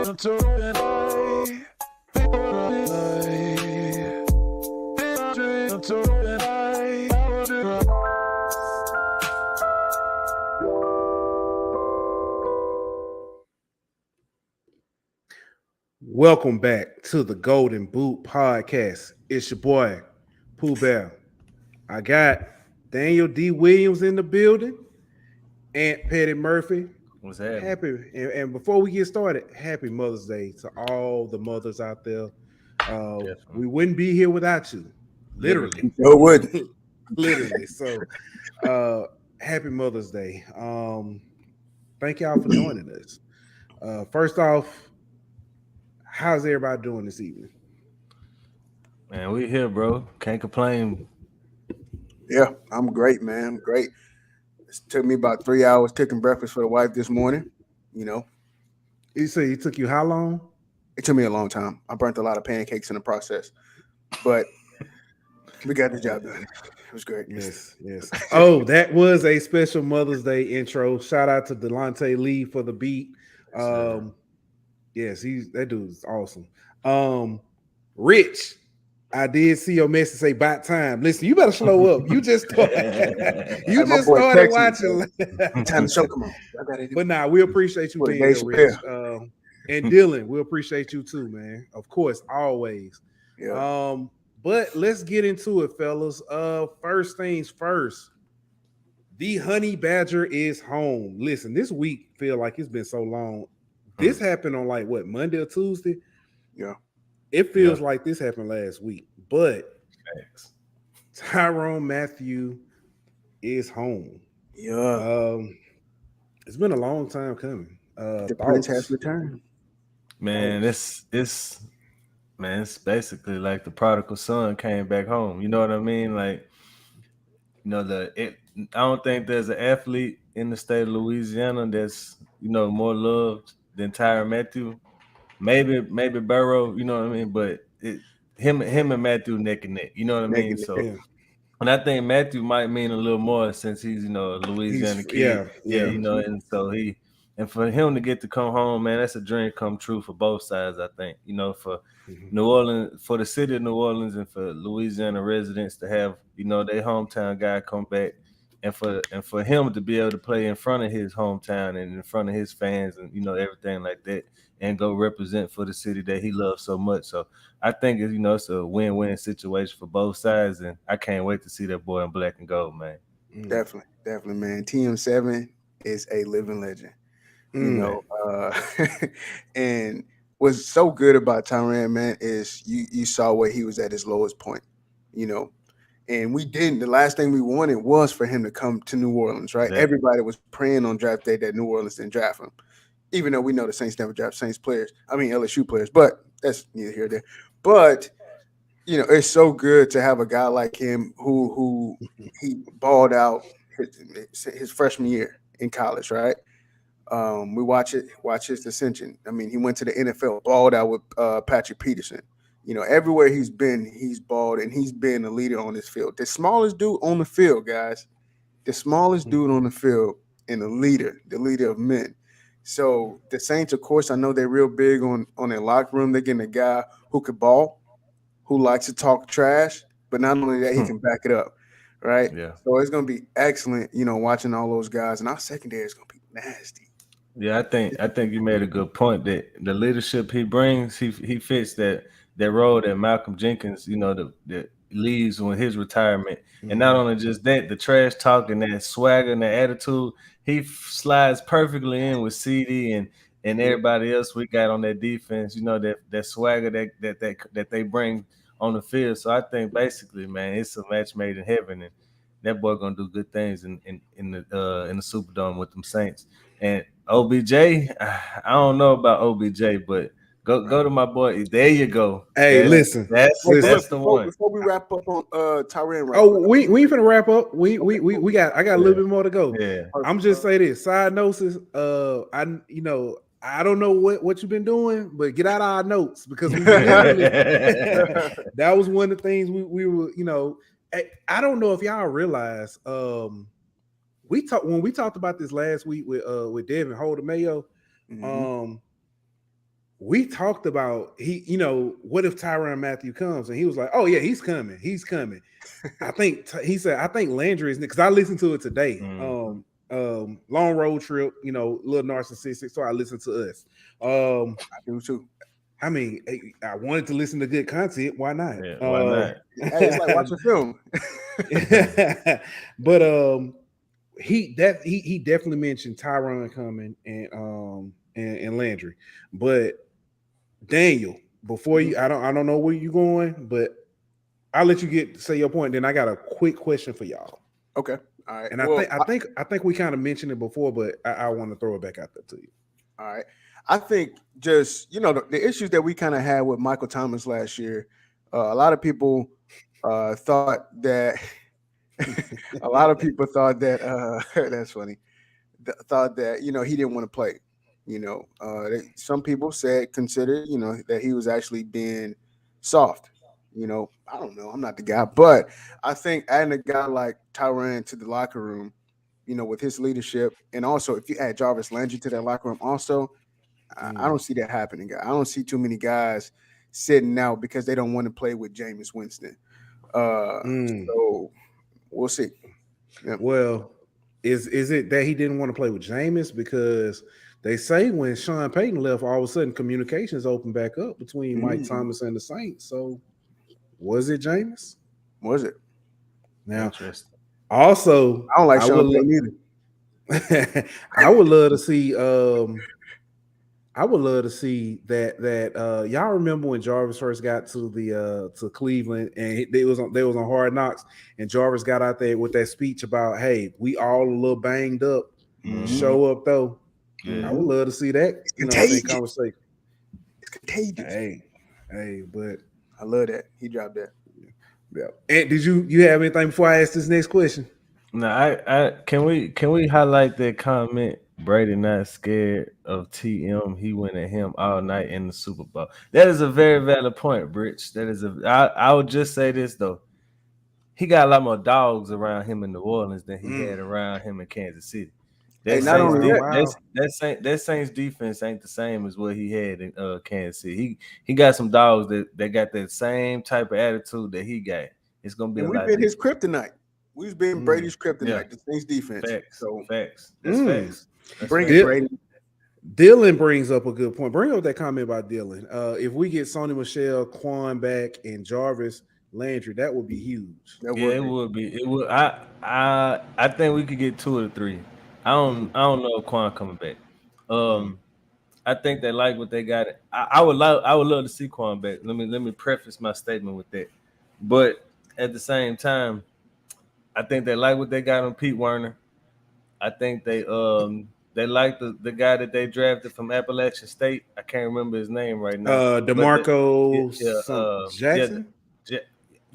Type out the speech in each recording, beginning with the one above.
Welcome back to the Golden Boot Podcast. It's your boy, Pooh Bear. I got Daniel D. Williams in the building, Aunt Petty Murphy. What's happening? Happy and before we get started, happy Mother's Day to all the mothers out there. We wouldn't be here without you, literally. No wouldn't. Literally. So, happy Mother's Day. Thank y'all for joining us. First off, how's everybody doing this evening? Man, we here, bro. Can't complain. Yeah, I'm great, man. I'm great. It took me about 3 hours cooking breakfast for the wife this morning. You say it took you how long? It took me a long time. I burnt a lot of pancakes in the process, but we got the job done. It was great. Yes. Oh, that was a special Mother's Day intro. Shout out to Delonte Lee for the beat. Yes, that dude's awesome. Rich, I did see your message say "About time." Listen, you better slow up. You just started. Started watching. Time to show. Come on. But nah, we appreciate you being here, Rich. And Dylan, we appreciate you too, man. Of course, always. Yeah. But let's get into it, fellas. First things first. The Honey Badger is home. Listen, this week feel like it's been so long. This happened on like what, Monday or Tuesday? Yeah. It feels like this happened last week. But Tyrann Mathieu is home. Yeah. It's been a long time coming. The Prince has returned. Man, it's basically like the prodigal son came back home. You know what I mean? Like, I don't think there's an athlete in the state of Louisiana that's, more loved than Tyrann Mathieu. Maybe Burrow, you know what I mean? But him and Mathieu neck and neck, you know what I mean? So, and I think Mathieu might mean a little more since he's, a Louisiana kid. And so and for him to get to come home, man, that's a dream come true for both sides, I think. For New Orleans, for the city of New Orleans and for Louisiana residents to have, their hometown guy come back. And for him to be able to play in front of his hometown and in front of his fans and, everything like that and go represent for the city that he loves so much. So I think, it's a win-win situation for both sides. And I can't wait to see that boy in black and gold, man. Definitely, man. TM7 is a living legend. And what's so good about Tyrann, man, is you saw where he was at his lowest point, and we didn't. The last thing we wanted was for him to come to New Orleans, right? Exactly. Everybody was praying on draft day that New Orleans didn't draft him, even though we know the Saints never draft LSU players, but that's neither here nor there. But, it's so good to have a guy like him who he balled out his freshman year in college, right? We watch his ascension. I mean, he went to the NFL, balled out with Patrick Peterson. Everywhere he's been, he's balled, and he's been a leader on this field. The smallest dude on the field, guys. The smallest dude on the field and the leader of men. So the Saints, of course, I know they're real big on their locker room. They're getting a guy who could ball, who likes to talk trash, but not only that, he can back it up, right? Yeah. So it's going to be excellent, watching all those guys. And our secondary is going to be nasty. Yeah, I think you made a good point that the leadership he brings, he fits that role that Malcolm Jenkins, that leaves with his retirement. And not only just that, the trash talk and that swagger and that attitude, he slides perfectly in with CD and everybody else we got on that defense, that swagger that they bring on the field. So I think basically, man, it's a match made in heaven, and that boy gonna do good things in the Superdome with them Saints. And OBJ, I don't know about OBJ, but go to my boy. There you go. Hey, listen, that's the one. Before we wrap up on Tyrann, we ain't finna wrap up. I got a little bit more to go. Yeah, I'm just say this. Side notes is I don't know what you've been doing, but get out of our notes because we that was one of the things we were, I don't know if y'all realize when we talked about this last week with Devin Holder Mayo, we talked about what if Tyrann Mathieu comes, and he was like, "Oh yeah, he's coming. I think he said, I think Landry is, because I listened to it today. Long road trip, little narcissistic. So I listened to us. I do too. I mean, I wanted to listen to good content. Why not? Yeah, why not? Hey, it's like watching film. But he definitely mentioned Tyrann coming and Landry. But Daniel, before you, I don't know where you're going, but I'll let you say your point. Then I got a quick question for y'all. Okay. All right. And I think we kind of mentioned it before, but I want to throw it back out there to you. All right. I think just, the issues that we kind of had with Michael Thomas last year, a lot of people thought that that's funny. Thought that, he didn't want to play. Some people considered, that he was actually being soft. I don't know. I'm not the guy, but I think adding a guy like Tyrann to the locker room, with his leadership, and also if you add Jarvis Landry to that locker room, also, I don't see that happening. I don't see too many guys sitting out because they don't want to play with Jameis Winston. So we'll see. Yeah. Well, is it that he didn't want to play with Jameis? Because they say when Sean Payton left, all of a sudden communications opened back up between Mike Thomas and the Saints. So was it Jameis? Was it? Now, also, I don't like Sean Payton either. I would love to see. That y'all remember when Jarvis first got to the to Cleveland, and they was on Hard Knocks, and Jarvis got out there with that speech about, hey, we all a little banged up, show up though. I would love to see that. Conversation. It's contagious. Hey, but I love that he dropped that. Yeah. And did you have anything before I ask this next question? No, I can we highlight that comment? Brady not scared of TM. He went at him all night in the Super Bowl. That is a very valid point, Rich. I would just say this though. He got a lot more dogs around him in New Orleans than he had around him in Kansas City. That Saints defense ain't the same as what he had in Kansas City. He got some dogs that got that same type of attitude that he got. It's gonna be. And we've been his kryptonite. We've been Brady's kryptonite. The Saints defense. Facts. That's facts. Bring it, Brady. Dylan brings up a good point. Bring up that comment about Dylan. If we get Sony Michel, Quan back, and Jarvis Landry, that would be huge. It would be. It would. I think we could get 2 or 3. I don't know if Quan coming back. I think they like what they got. I would love to see Quan back. Let me preface my statement with that. But at the same time, I think they like what they got on Pete Werner. I think they like the guy that they drafted from Appalachian State. I can't remember his name right now. DeMarco Jackson.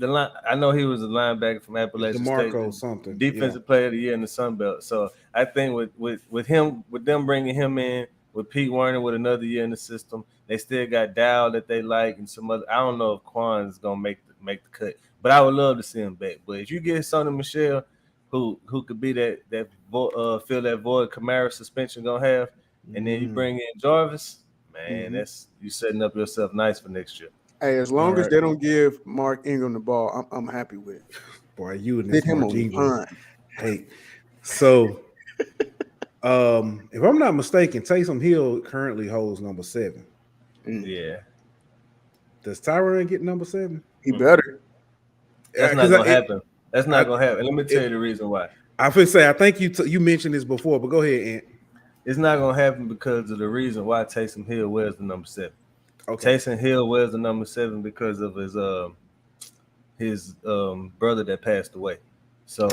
I know he was a linebacker from Appalachian State. DeMarco something. Defensive player of the year in the Sun Belt. So I think with them bringing him in, with Pete Werner with another year in the system, they still got Dow that they like and some other. I don't know if Quan is gonna make the cut, but I would love to see him back. But if you get Sony Michel, who could be that fill that void Kamara suspension gonna have, and then you bring in Jarvis, man, that's you setting up yourself nice for next year. Hey, as long as they don't give Mark Ingram the ball, I'm happy with it. Boy, you and this Mark Ingram. Hey, so if I'm not mistaken, Taysom Hill currently holds number 7. Yeah. Does Tyrann get number 7? He better. That's not gonna happen. That's not gonna happen. Let me tell you the reason why. I feel say I think you mentioned this before, but go ahead, Ant. It's not gonna happen because of the reason why Taysom Hill wears the number 7. Okay. Taysom Hill wears the number 7 because of his brother that passed away. So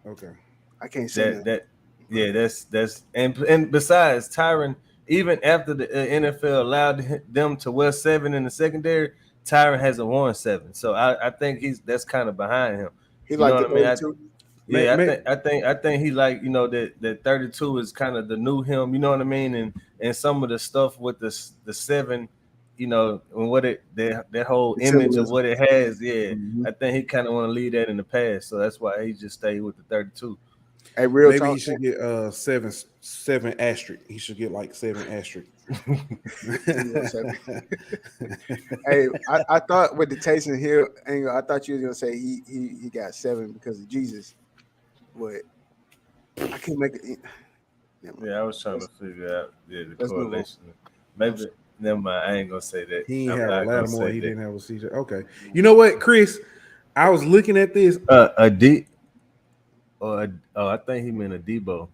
okay. I can't say that. Yeah, that's and besides Tyrann, even after the NFL allowed them to wear 7 in the secondary, Tyrann hasn't worn 7. So I think that's kind of behind him. He like the 32. I think he like, that 32 is kind of the new him, you know what I mean? And some of the stuff with the 7, and what that whole image of what it has, I think he kind of want to leave that in the past. So that's why he just stayed with the 32. Hey, real Maybe talk. he should get 7 asterisk. He should get like 7 asterisk. Hey, I thought with the Taysom Hill angle, I thought you was gonna say he got 7 because of Jesus, but I can't make it. Yeah, I was trying to figure out the Let's move on. correlation. Maybe never mind. I ain't gonna say that. He ain't I'm have a not gonna Lattimore. say He that. didn't have a CJ. Okay. You know what, Chris? I was looking at this. A D. Oh, I think he meant a Debo.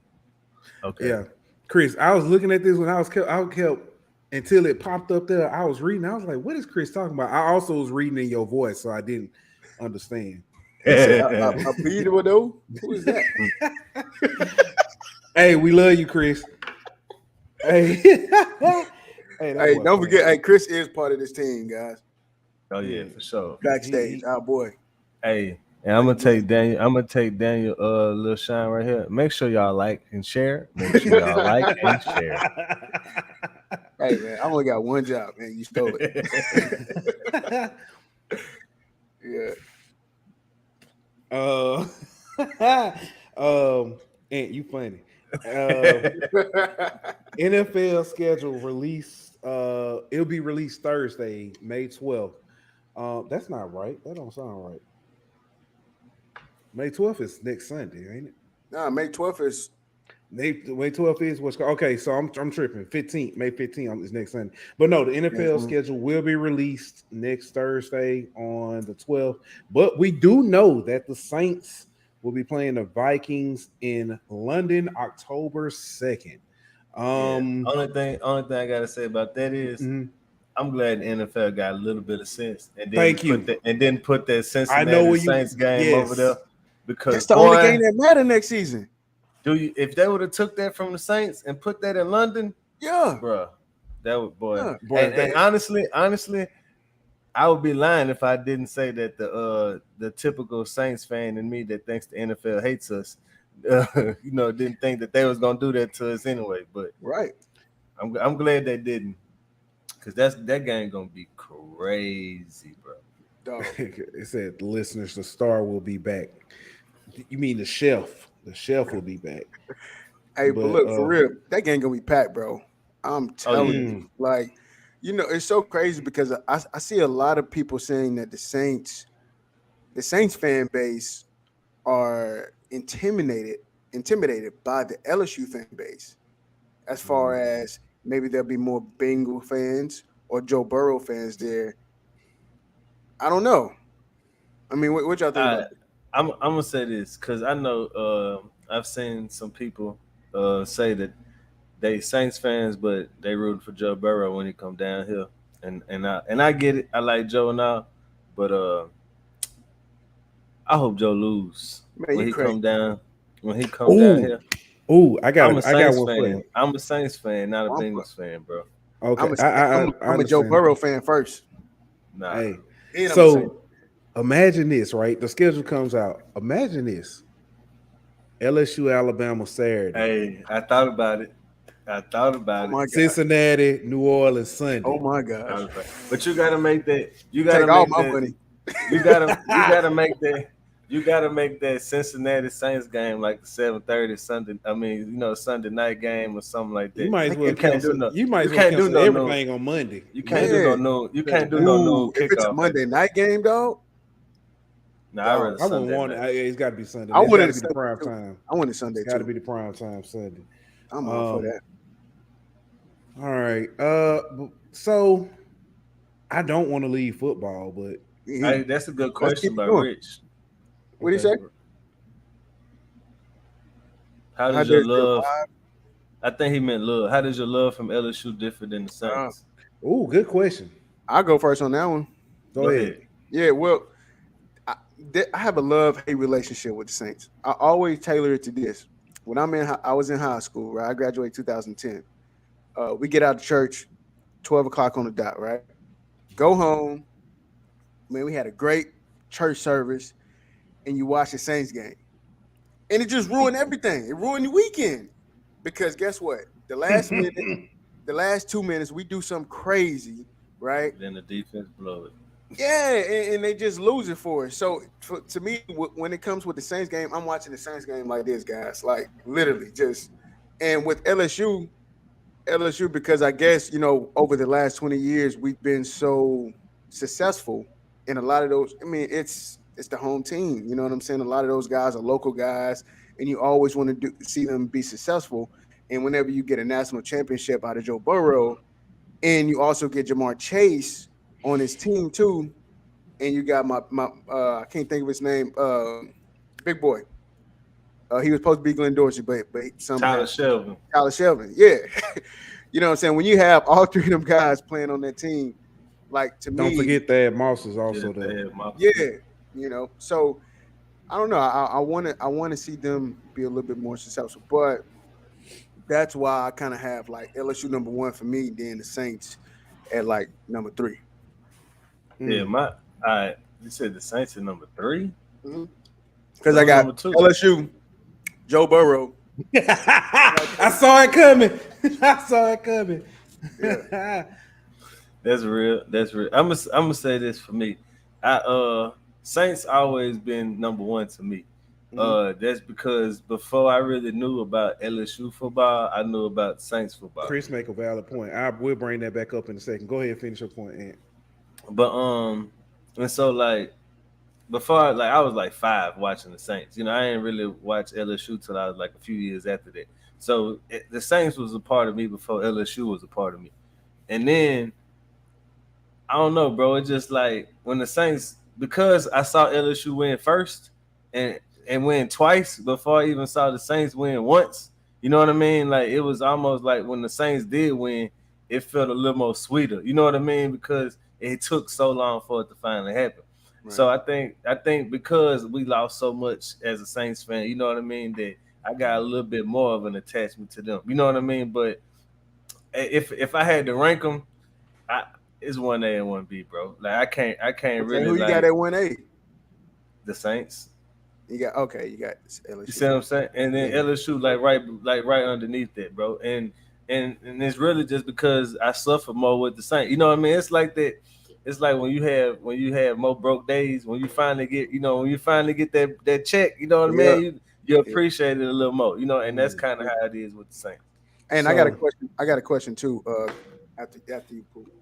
Okay. Yeah, Chris. I was looking at this when I kept until it popped up there. I was reading. I was like, "What is Chris talking about?" I also was reading in your voice, so I didn't understand. He said, a beatable though? Who is that? Hey, we love you, Chris. Hey, Hey, don't forget, hey, Chris is part of this team, guys. Oh yeah, for sure. Backstage, our boy. Hey, and I'm gonna take Daniel. I'm gonna take Daniel. Little shine right here. Make sure y'all like and share. Make sure y'all like and share. Hey man, I only got one job, man. You stole it. Yeah. And you funny. NFL schedule released. It'll be released Thursday, May 12th. That's not right. That don't sound right. May 12th is next Sunday, ain't it? Nah, May 12th is. May 12th is what's okay. So I'm tripping. 15th, May 15th is next Sunday. But no, the NFL schedule will be released next Thursday on the 12th. But we do know that the Saints will be playing the Vikings in London October 2nd. Only thing I gotta say about that is I'm glad the NFL got a little bit of sense and then put that Cincinnati Saints game over there because that's the only game that matter next season. If they would have took that from the Saints and put that in London, bro, that would and honestly, I would be lying if I didn't say that the typical Saints fan in me that thinks the NFL hates us, didn't think that they was gonna do that to us anyway. But I'm glad they didn't, because that game gonna be crazy, bro. It said, listeners, the star will be back. You mean the shelf? The shelf will be back. Hey, but look, for real, that game gonna be packed, bro. I'm telling you, like, it's so crazy because I see a lot of people saying that the Saints fan base are intimidated by the LSU fan base. As far as maybe there'll be more Bengal fans or Joe Burrow fans there. I don't know. I mean, what y'all think about it? I'm gonna say this because I know I've seen some people say that they Saints fans, but they rooting for Joe Burrow when he come down here, and I get it. I like Joe now, but I hope Joe lose when he come down. When he come down here. I got one for you. I'm a Saints fan, not a Bengals fan, bro. Okay, I'm a Joe Burrow fan first. Nah. Hey, so imagine this, right? The schedule comes out. Imagine this: LSU, Alabama, Saturday. Hey, I thought about it. Cincinnati, New Orleans, Sunday. Oh my gosh! But you gotta make that. You gotta take all my money. You gotta make that. You gotta make that Cincinnati Saints game like the 7:30 Sunday. I mean, Sunday night game or something like that. You might as well cancel everything on Monday. You can't do no. You can't do no kickoff. If it's a Monday night game, dog. No, I wouldn't want it. It's got to be Sunday. I want it to be the prime time. I want it Sunday. It's got to be the prime time Sunday. I'm all for that. All right. So I don't want to leave football, but that's a good question by Rich. What do you say? How does your love? I think he meant love. How does your love from LSU differ than the Saints? Good question. I'll go first on that one. Go ahead. Yeah, well, I have a love-hate relationship with the Saints. I always tailor it to this. When I was in high school, right? I graduated 2010. We get out of church, 12 o'clock on the dot, right? Go home. Man, we had a great church service, and you watch the Saints game. And it just ruined everything. It ruined the weekend. Because guess what? The last 2 minutes, we do something crazy, right? Then the defense blow it. Yeah, and they just lose it for it. So to me, when it comes with the Saints game, I'm watching the Saints game like this, guys. Like literally, just and with LSU, because I guess over the last 20 years we've been so successful in a lot of those. I mean, it's the home team. You know what I'm saying? A lot of those guys are local guys, and you always want to see them be successful. And whenever you get a national championship out of Joe Burrow, and you also get Jamar Chase on his team too, and you got my I can't think of his name, big boy. He was supposed to be Glenn Dorsey, but something Tyler happened. Shelvin. Tyler Shelvin, yeah. You know what I'm saying? When you have all three of them guys playing on that team, like to Don't me, forget that Moss is also Yeah, there. yeah. So I don't know. I want to see them be a little bit more successful, but that's why I kind of have like LSU number one for me, then the Saints at like number 3. Yeah, my you said the Saints are number 3? Because I got number 2. LSU, Joe Burrow. I saw it coming. I saw it coming. Yeah. That's real. That's real. I'm gonna say this for me. Saints always been number 1 to me. That's because before I really knew about LSU football, I knew about Saints football. Chris make a valid point. I will bring that back up in a second. Go ahead and finish your point, Ant. But and so like before, I was like 5 watching the Saints. I didn't really watch LSU till I was like a few years after that. So the Saints was a part of me before LSU was a part of me. And then I don't know, bro. It's just like when the Saints, because I saw LSU win first and win twice before I even saw the Saints win once. You know what I mean? Like it was almost like when the Saints did win, it felt a little more sweeter. You know what I mean? Because it took so long for it to finally happen. Right. So I think because we lost so much as a Saints fan, you know what I mean, that I got a little bit more of an attachment to them. You know what I mean? But if I had to rank them, it's 1A and 1B, bro. Like I can't okay, really. Who you got at 1A? The Saints. You got LSU. You see what I'm saying? And then LSU right underneath that, bro. And it's really just because I suffer more with the Saints. You know what I mean? It's like that. It's like when you have more broke days, when you finally get that check, you know what I mean? You appreciate it a little more, and that's kind of how it is with the Saints. And I got a question too. After you poop.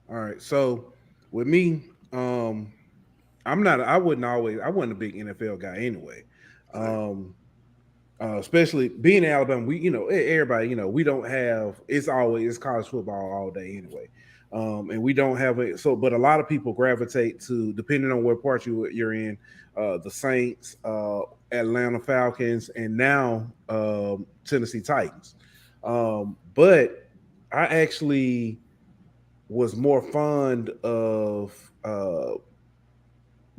All right. So with me, I wasn't a big NFL guy anyway. Especially being in Alabama, everybody, we don't have, it's college football all day anyway. And we don't have but a lot of people gravitate to, depending on what part you're in, the Saints, Atlanta Falcons, and now Tennessee Titans. But I actually was more fond of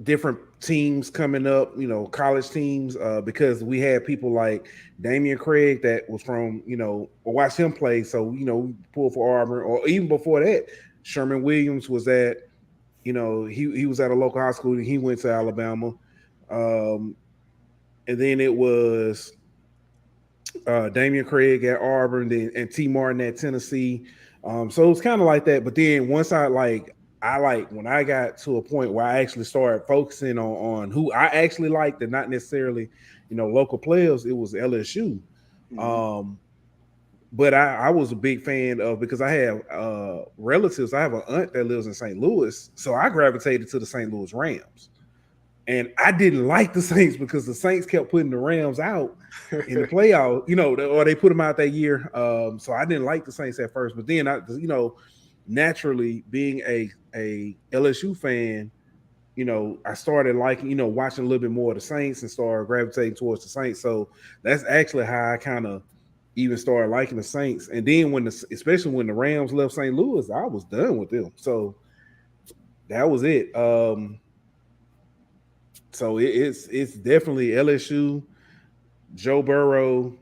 different teams coming up, college teams, because we had people like Damian Craig that was from, watch him play. So, pull for Auburn, or even before that, Sherman Williams was at, he was at a local high school and he went to Alabama. And then it was Damian Craig at Auburn and T. Martin at Tennessee. So it was kind of like that. But then once when I got to a point where I actually started focusing on who I actually liked and not necessarily, local players, it was LSU. Mm-hmm. But I was a big fan of, because I have relatives. I have an aunt that lives in St. Louis. So I gravitated to the St. Louis Rams. And I didn't like the Saints because the Saints kept putting the Rams out in the playoff, or they put them out that year. So I didn't like the Saints at first. But then, naturally being a LSU fan, I started liking, watching a little bit more of the Saints and started gravitating towards the Saints. So that's actually how I kind of even started liking the Saints. And then especially when the Rams left St. Louis, I was done with them. So that was it. So it's definitely LSU, Joe Burrow,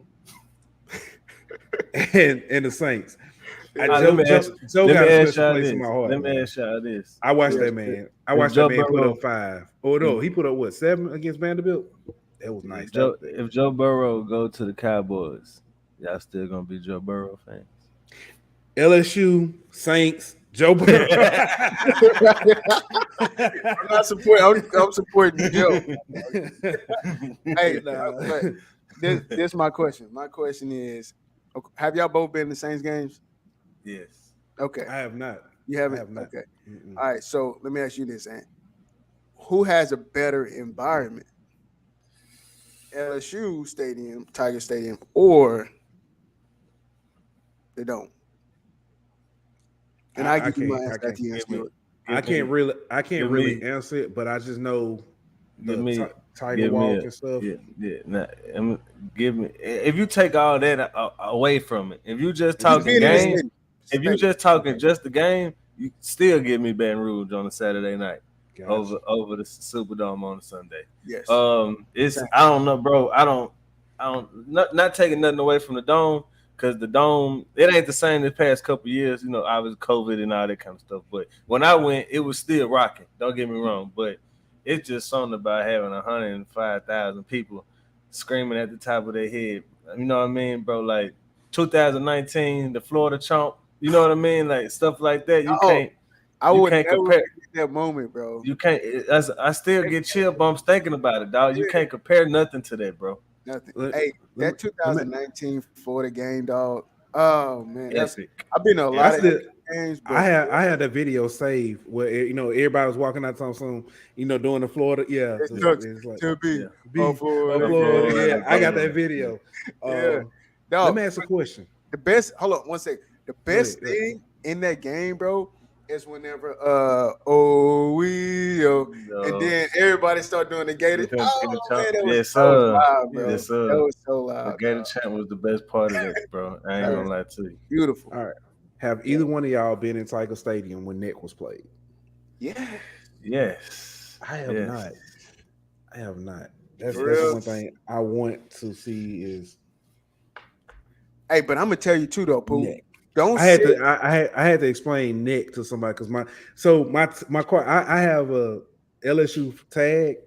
and the Saints. Joe got a special place in my heart. Let me ask y'all this. I watched that man. I watched that man put up 5. Oh no, he put up what, 7 against Vanderbilt? That was nice. If Joe Burrow go to the Cowboys, y'all still gonna be Joe Burrow fans? LSU, Saints, Joe Burrow. I'm not supporting. I'm supporting Joe. Hey, Nah. but this is my question. My question is, have y'all both been in the Saints games? Yes. Okay. I have not. You haven't? I have not. Okay. Mm-mm. All right. So let me ask you this, Ant. Who has a better environment? LSU Stadium, Tiger Stadium, or they don't? And I give you my answer after you answer yours. I can't really answer it, but I just know the Tiger Walk and stuff. Yeah. Nah, give me if you take all that away from it. If you just talking game, if you just talking just the game, you still give me Baton Rouge on a Saturday night over the Superdome on a Sunday. Yes. It's I don't know, bro. I don't not taking nothing away from the Dome. Because the Dome, it ain't the same the past couple years, you know, obviously COVID and all that kind of stuff. But when I went, it was still rocking. Don't get me wrong. But it's just something about having 105,000 people screaming at the top of their head. You know what I mean, bro? Like 2019, the Florida Chomp, you know what I mean? Like stuff like that. You can't compare that moment, bro. You can't. I still get chill bumps thinking about it, dog. You can't compare nothing to that, bro. Nothing. Hey, that 2019 Florida game, dog. Oh man, I've been to a lot of games. I had a video saved where everybody was walking out some doing the Florida. Yeah, it's like to be Florida. Yeah, I got that video. Let me ask a question. The best. Hold on, one second. The best thing in that game, bro, is whenever and then everybody start doing the Gator. Yes, sir. Loud, bro. Yes, sir. That was so loud. The Gator chant was the best part of it, bro. I ain't gonna lie to you. Beautiful. All right. Have either one of y'all been in Tiger Stadium when Nick was played? Yeah. Yes. I have not. I have not. That's one thing I want to see is. Hey, but I'm gonna tell you too, though, Pooh. I had to explain Nick to somebody because my car. I have a LSU tag,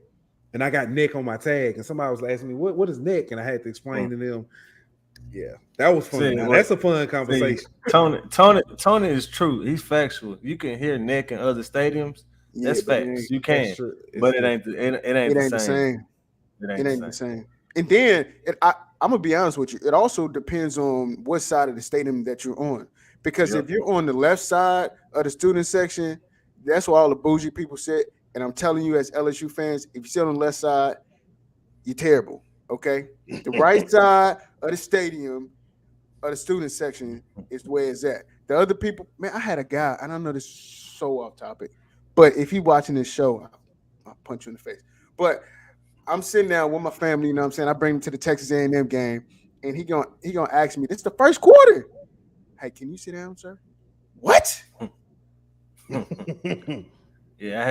and I got Nick on my tag, and somebody was asking me what is Nick, and I had to explain to them. Yeah, that was fun. That's a fun conversation. Tony is true. He's factual. You can hear Nick in other stadiums. That's facts. You can, but it ain't the same. It ain't the same. And then I'm gonna be honest with you. It also depends on what side of the stadium that you're on. Because if you're on the left side of the student section, that's where all the bougie people sit. And I'm telling you, as LSU fans, if you sit on the left side, you're terrible. Okay, the right side of the stadium, of the student section, is where it's at. The other people, man, I had a guy, and I know this is so off topic, but if you watching this show, I'll punch you in the face. But I'm sitting down with my family, you know what I'm saying? I bring him to the Texas A&M game, and he gonna ask me, this is the first quarter. Hey, can you sit down, sir? What? Yeah, I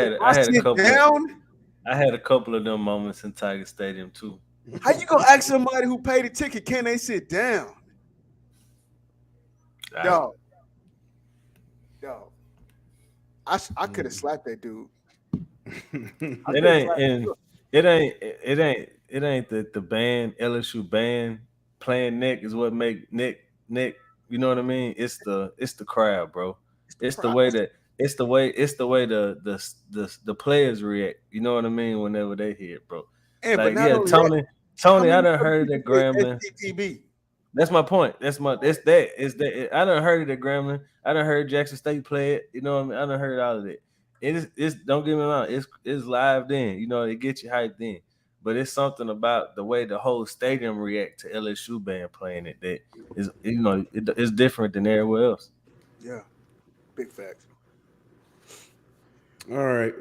had a couple of them moments in Tiger Stadium too. How you gonna ask somebody who paid a ticket, can they sit down? Dog. I could have slapped that dude. It ain't that the band, LSU band playing Nick is what make Nick, you know what I mean? It's the crowd, bro. It's the way the players react. You know what I mean? Whenever they hear it, bro. Tony, I done heard that Grambling. That's my point. It's that. I done heard it at Grambling. I done heard Jackson State play it. You know what I mean? I done heard all of it. It's don't get me wrong. It's live then. You know, it gets you hyped in. But it's something about the way the whole stadium react to LSU band playing it that is, it's different than everywhere else. Yeah, big facts. All right.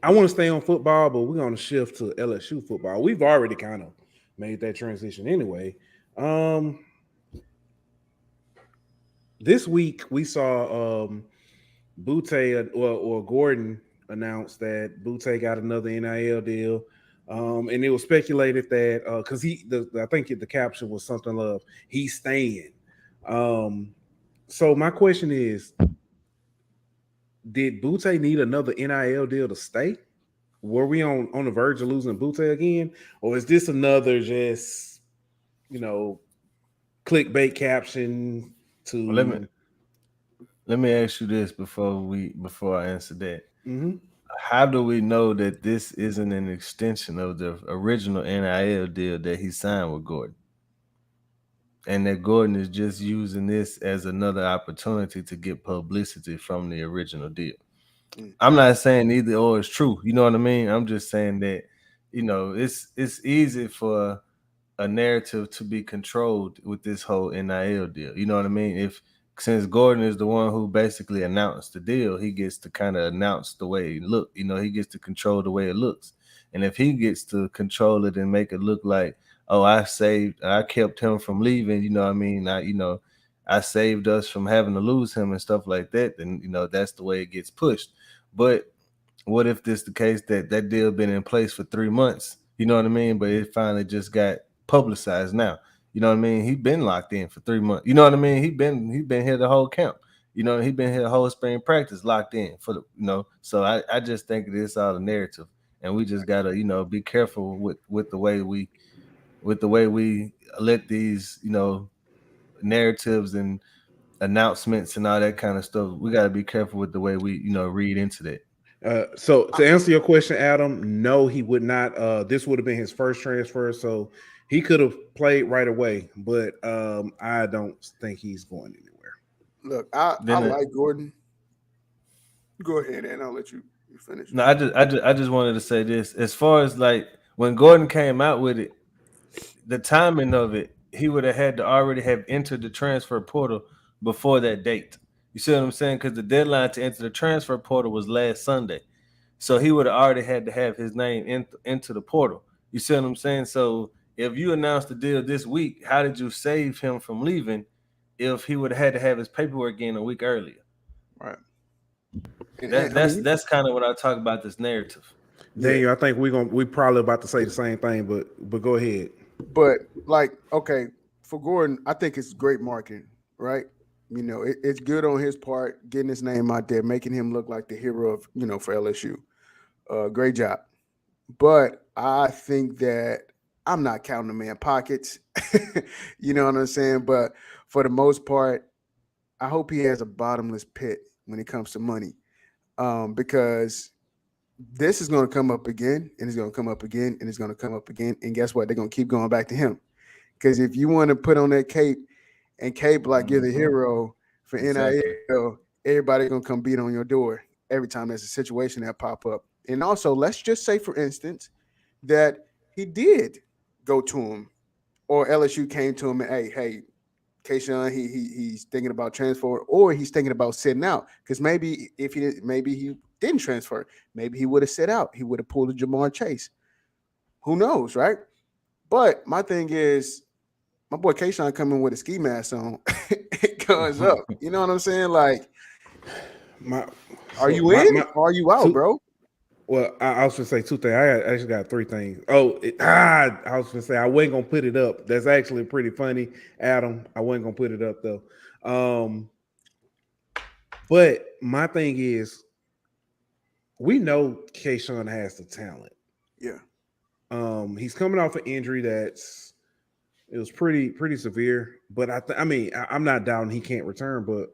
I want to stay on football, but we're going to shift to LSU football. We've already kind of made that transition anyway. This week we saw Butte or Gordon announced that Butte got another NIL deal, and it was speculated that because I think the caption was something of he's staying. So my question is, did Butte need another NIL deal to stay? Were we on the verge of losing Butte again, or is this another just clickbait caption? to. Let me ask you this before I answer that. Mm-hmm. How do we know that this isn't an extension of the original NIL deal that he signed with Gordon? And that Gordon is just using this as another opportunity to get publicity from the original deal. I'm not saying either or is true. You know what I mean? I'm just saying that, it's easy for a narrative to be controlled with this whole NIL deal. You know what I mean? Since Gordon is the one who basically announced the deal, he gets to kind of announce the way it look. He gets to control the way it looks. And if he gets to control it and make it look like, oh, I kept him from leaving, you know what I mean? I saved us from having to lose him and stuff like that, then that's the way it gets pushed. But what if this the case that deal been in place for 3 months? You know what I mean? But it finally just got publicized now. You know what I mean? He been locked in for 3 months. You know what I mean? He been here the whole camp. He been here the whole spring practice locked in for the. So I just think it is all a narrative, and we just gotta be careful with the way we let these narratives and announcements and all that kind of stuff. We gotta be careful with the way we read into that. So to answer your question, Adam, no, he would not. This would have been his first transfer, so he could have played right away. But I don't think he's going anywhere. Look, I like Gordon. Go ahead, and I'll let you finish. No, I just wanted to say this. As far as like when Gordon came out with it, the timing of it, he would have had to already have entered the transfer portal before that date. You see what I'm saying? Because the deadline to enter the transfer portal was last Sunday. So he would have already had to have his name into the portal. You see what I'm saying? So if you announced the deal this week, how did you save him from leaving if he would have had to have his paperwork in a week earlier? Right. That's kind of what I talk about this narrative. Daniel, I think we probably about to say the same thing, but go ahead. But okay, for Gordon, I think it's great marketing, right? It's good on his part, getting his name out there, making him look like the hero of, for LSU. Great job. But I think that I'm not counting the man pockets. You know what I'm saying? But for the most part, I hope he has a bottomless pit when it comes to money. Because this is going to come up again, and it's going to come up again, and it's going to come up again. And guess what? They're going to keep going back to him. Because if you want to put on that cape and cape like you're the hero for NIL, everybody going to come beat on your door every time there's a situation that pop up. And also, let's just say, for instance, that he did go to him, or LSU came to him and, hey, Kayshawn, he's thinking about transfer, or he's thinking about sitting out. Because maybe he didn't transfer, maybe he would have sit out. He would have pulled a Jamar Chase. Who knows, right? But my thing is, my boy Kayshawn coming with a ski mask on, it goes up. You know what I'm saying? Like, are you in? Or are you out, bro? Well, I was going to say two things. I actually got three things. I was going to say I wasn't going to put it up. That's actually pretty funny, Adam. I wasn't going to put it up, though. But my thing is, we know Kayshawn has the talent. Yeah. He's coming off an injury it was pretty severe. But I'm not doubting he can't return, but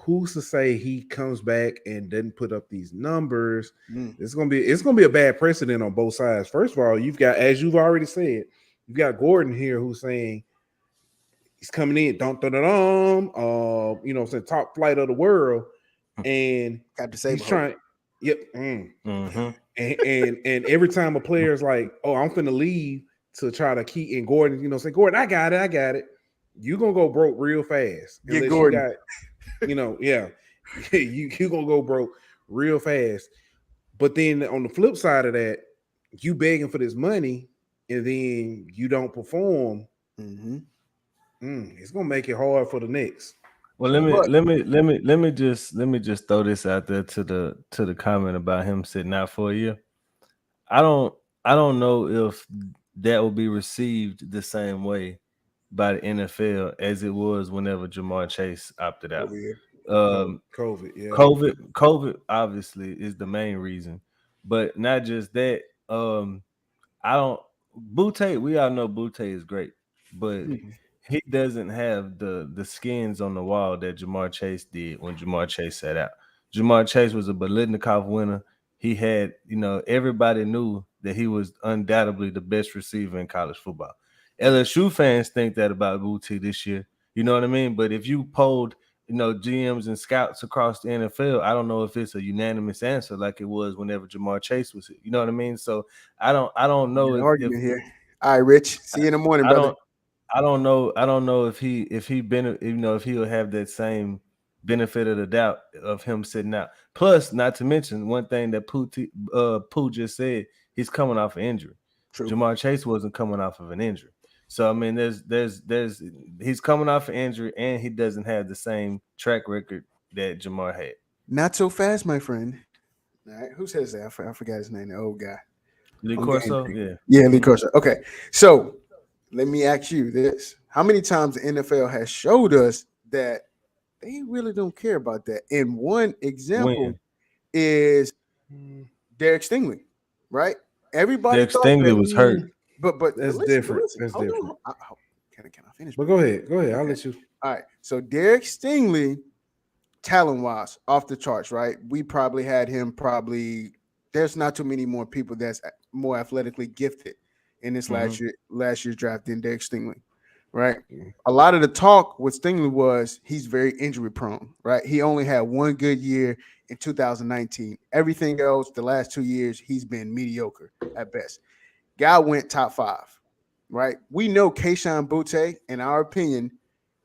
who's to say he comes back and doesn't put up these numbers? It's gonna be a bad precedent on both sides. First of all, you've got, as you've already said, you've got Gordon here who's saying he's coming in, top flight of the world, and got to say he's trying. Yep. And every time a player's like, "Oh, I'm finna leave to try to keep," and Gordon, say, "Gordon, I got it," you're gonna go broke real fast. Get Gordon. Yeah, you gonna go broke real fast. But then on the flip side of that, you begging for this money, and then you don't perform. It's gonna make it hard for the next. Well, let me just throw this out there to the comment about him sitting out for a year. I don't know if that will be received the same way by the NFL as it was whenever Jamar Chase opted out. COVID, yeah. COVID obviously is the main reason, but not just that. We all know Butte is great, but he doesn't have the skins on the wall that Jamar Chase did when Jamar Chase sat out. Jamar Chase was a Biletnikoff winner. He had, everybody knew that he was undoubtedly the best receiver in college football. LSU fans think that about Booty this year. You know what I mean? But if you polled, GMs and scouts across the NFL, I don't know if it's a unanimous answer like it was whenever Jamar Chase was here. You know what I mean? So I don't know if here. All right, Rich. See you in the morning, brother. I don't know if he'll have that same benefit of the doubt of him sitting out. Plus, not to mention one thing that Pooh just said, he's coming off an injury. True. Jamar Chase wasn't coming off of an injury. So I mean, he's coming off an injury and he doesn't have the same track record that Jamar had. Not so fast, my friend. All right, who says that? I forgot his name. The old guy. Lee Corso? Yeah, Lee Corso. Okay, so let me ask you this: how many times the NFL has showed us that they really don't care about that? And one example is Derek Stingley, right? Everybody Derek Stingley was hurt. But that's different. That's different. Can I finish? But go ahead. Okay. I'll let you. All right. So Derek Stingley, talent-wise, off the charts, right? We probably had him. There's not too many more people that's more athletically gifted in this last year's draft than Derek Stingley, right? A lot of the talk with Stingley was he's very injury prone, right? He only had one good year in 2019. Everything else, the last 2 years, he's been mediocre at best. Guy went top 5, right? We know Kayshon Boutte, in our opinion,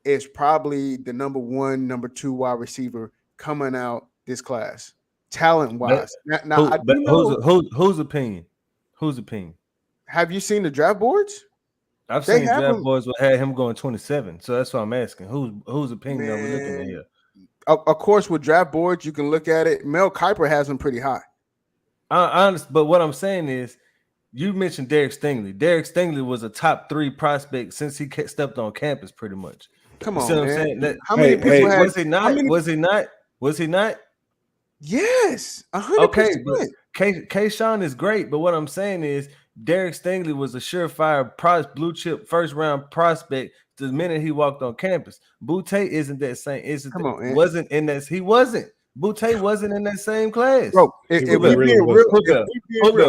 is probably the number 1, number 2 wide receiver coming out this class, talent-wise. Whose opinion? Whose opinion? Have you seen the draft boards? I've seen draft boards that had him going 27. So that's what I'm asking. Whose opinion are we looking at here? Of course, with draft boards, you can look at it. Mel Kiper has him pretty high. But what I'm saying is, you mentioned Derek Stingley. Derek Stingley was a top 3 prospect since he stepped on campus, pretty much. Come on, you see what man. I'm saying? How many people had? Was he not? Yes, 100%. Okay, but Kayshawn is great, but what I'm saying is Derek Stingley was a surefire blue chip first round prospect the minute he walked on campus. Boutte isn't that same. Wasn't in that. He wasn't. Boutte wasn't in that same class. Bro,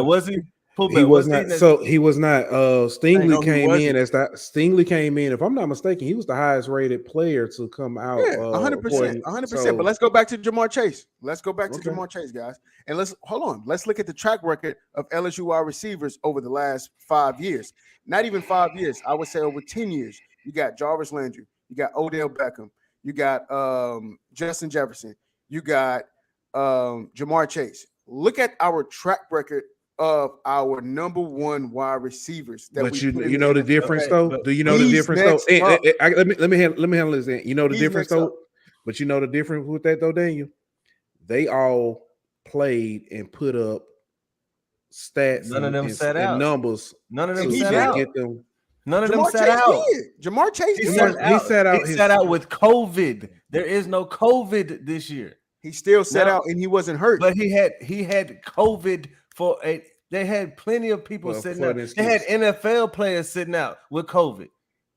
was he? He was not. So he was not. Stingley came in as that. Stingley came in. If I'm not mistaken, he was the highest rated player to come out. 100%, 100%. But let's go back to Jamar Chase. Jamar Chase, guys, and let's look at the track record of LSU wide receivers over the last 5 years. Not even 5 years. I would say over 10 years. You got Jarvis Landry. You got Odell Beckham. You got Justin Jefferson. You got Jamar Chase. Look at our track record of our number 1 wide receivers. But you know the difference though. Do you know the difference though? Let me handle this. You know the difference though. But you know the difference with that though, Daniel. They all played and put up stats. None of them sat out. Numbers. None of them sat out. None of them sat out. Jamar Chase he sat out with COVID. There is no COVID this year. He still sat out and he wasn't hurt. But he had COVID they had plenty of people sitting out. They had NFL players sitting out with COVID.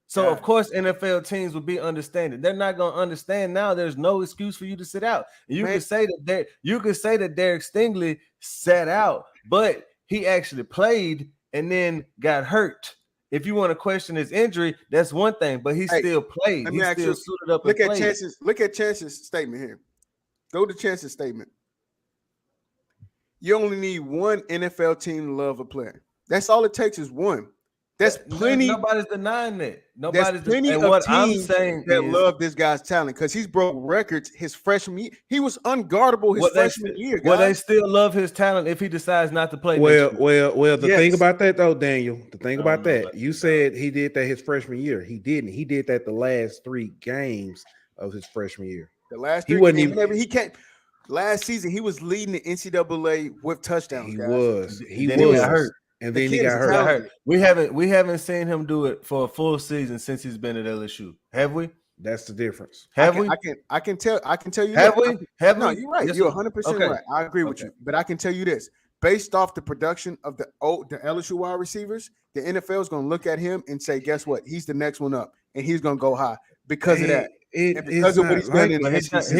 So of course NFL teams would be understanding. They're not going to understand now. There's no excuse for you to sit out. You can say that Derek Stingley sat out, but he actually played and then got hurt. If you want to question his injury, that's one thing, but he still played. He still suited up. Look at Chance's statement here. Go to Chance's statement. You only need one NFL team to love a player. That's all it takes is one. That's plenty. Nobody's denying that. There's plenty of teams that love this guy's talent because he's broke records his freshman year. He was unguardable his freshman year. Well, they still love his talent if he decides not to play. Well. The thing about that though, Daniel. The thing about that, you said he did that his freshman year. He didn't. He did that the last 3 games of his freshman year. The last 3 games, he can't. Last season, he was leading the NCAA with touchdowns. He guys. got hurt, and then he got hurt. We haven't seen him do it for a full season since he's been at LSU. Have we? That's the difference. I can tell you. Have we? No, you're right. You're 100% right. I agree with you. But I can tell you this: based off the production of the LSU wide receivers, the NFL is going to look at him and say, "Guess what? He's the next one up." and he's gonna go high because of that. And because of what he's done in the SEC.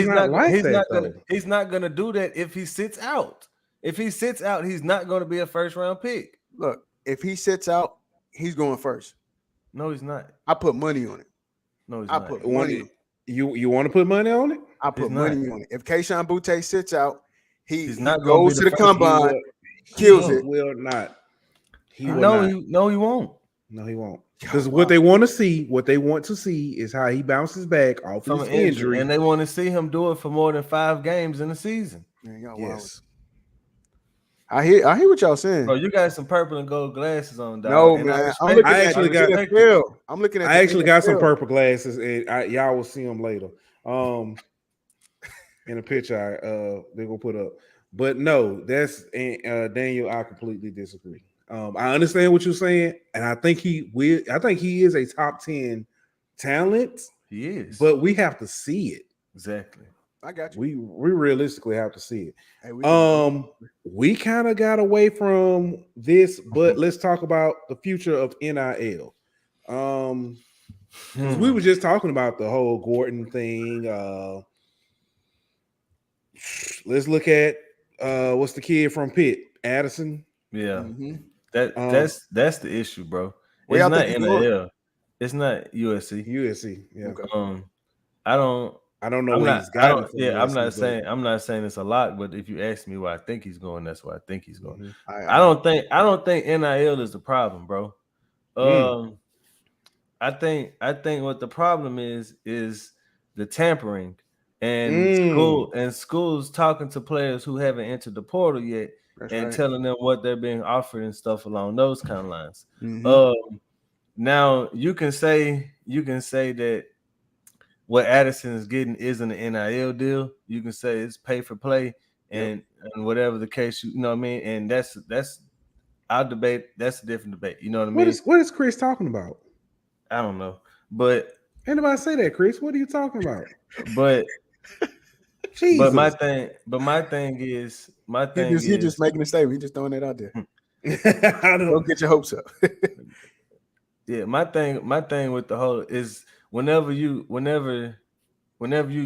He's not gonna do that if he sits out. If he sits out, he's not gonna be a first round pick. Look, if he sits out, he's going first. No, he's not. I put money on it. No, he's not. Put money. You want to put money on it? I put money on it. If Keishawn Butte sits out, he's not going to the combine, kills it. Will not. He won't. No, he won't. Because what they want to see is how he bounces back off his injury, and they want to see him do it for more than 5 games in the season. Yes. I hear what y'all saying. Bro, you got some purple and gold glasses on, dog. No, man. I actually got some purple glasses, and y'all will see them later. In a picture they're gonna put up. But no, that's Daniel. I completely disagree. I understand what you're saying, and I think he is a top 10 talent. He is, but we have to see it. Exactly. I got you. We realistically have to see it. Hey, we kind of got away from this, but let's talk about the future of NIL. We were just talking about the whole Gordon thing. Let's look at what's the kid from Pitt, Addison. Yeah, that's the issue, bro. It's not NIL. It's not USC. USC. Yeah. Okay. I don't know where he's got. I'm not saying it's a lot, but if you ask me where I think he's going, that's where I think he's going. Mm-hmm. I don't think NIL is the problem, bro. I think what the problem is the tampering and schools talking to players who haven't entered the portal yet telling them what they're being offered and stuff along those kind of lines. Mm-hmm. Now you can say that what Addison is getting isn't an NIL deal. You can say it's pay for play and whatever the case, you know what I mean? And that's our debate. That's a different debate. You know what I mean? What is Chris talking about? I don't know. But anybody say that, Chris? What are you talking about? But Jesus. But my thing is he's just making a statement. He's just throwing it out there. Don't get your hopes up. Yeah, my thing with the whole is whenever you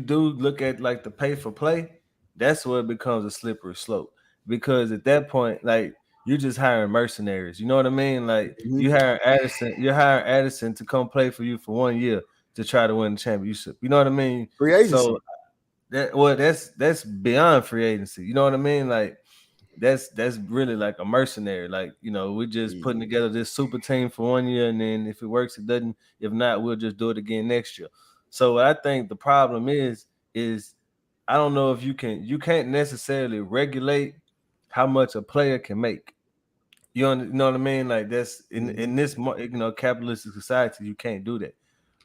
do look at like the pay for play, that's where it becomes a slippery slope. Because at that point, like you're just hiring mercenaries. You know what I mean? Like you're hiring Addison to come play for you for 1 year to try to win the championship. You know what I mean? Free agency. So that's beyond free agency. You know what I mean? Like that's really like a mercenary. Like, you know, we're just putting together this super team for 1 year, and then if it works, it doesn't. If not, we'll just do it again next year. So what I think the problem is I don't know if you can't necessarily regulate how much a player can make. You know what I mean? Like that's in this capitalistic society, you can't do that.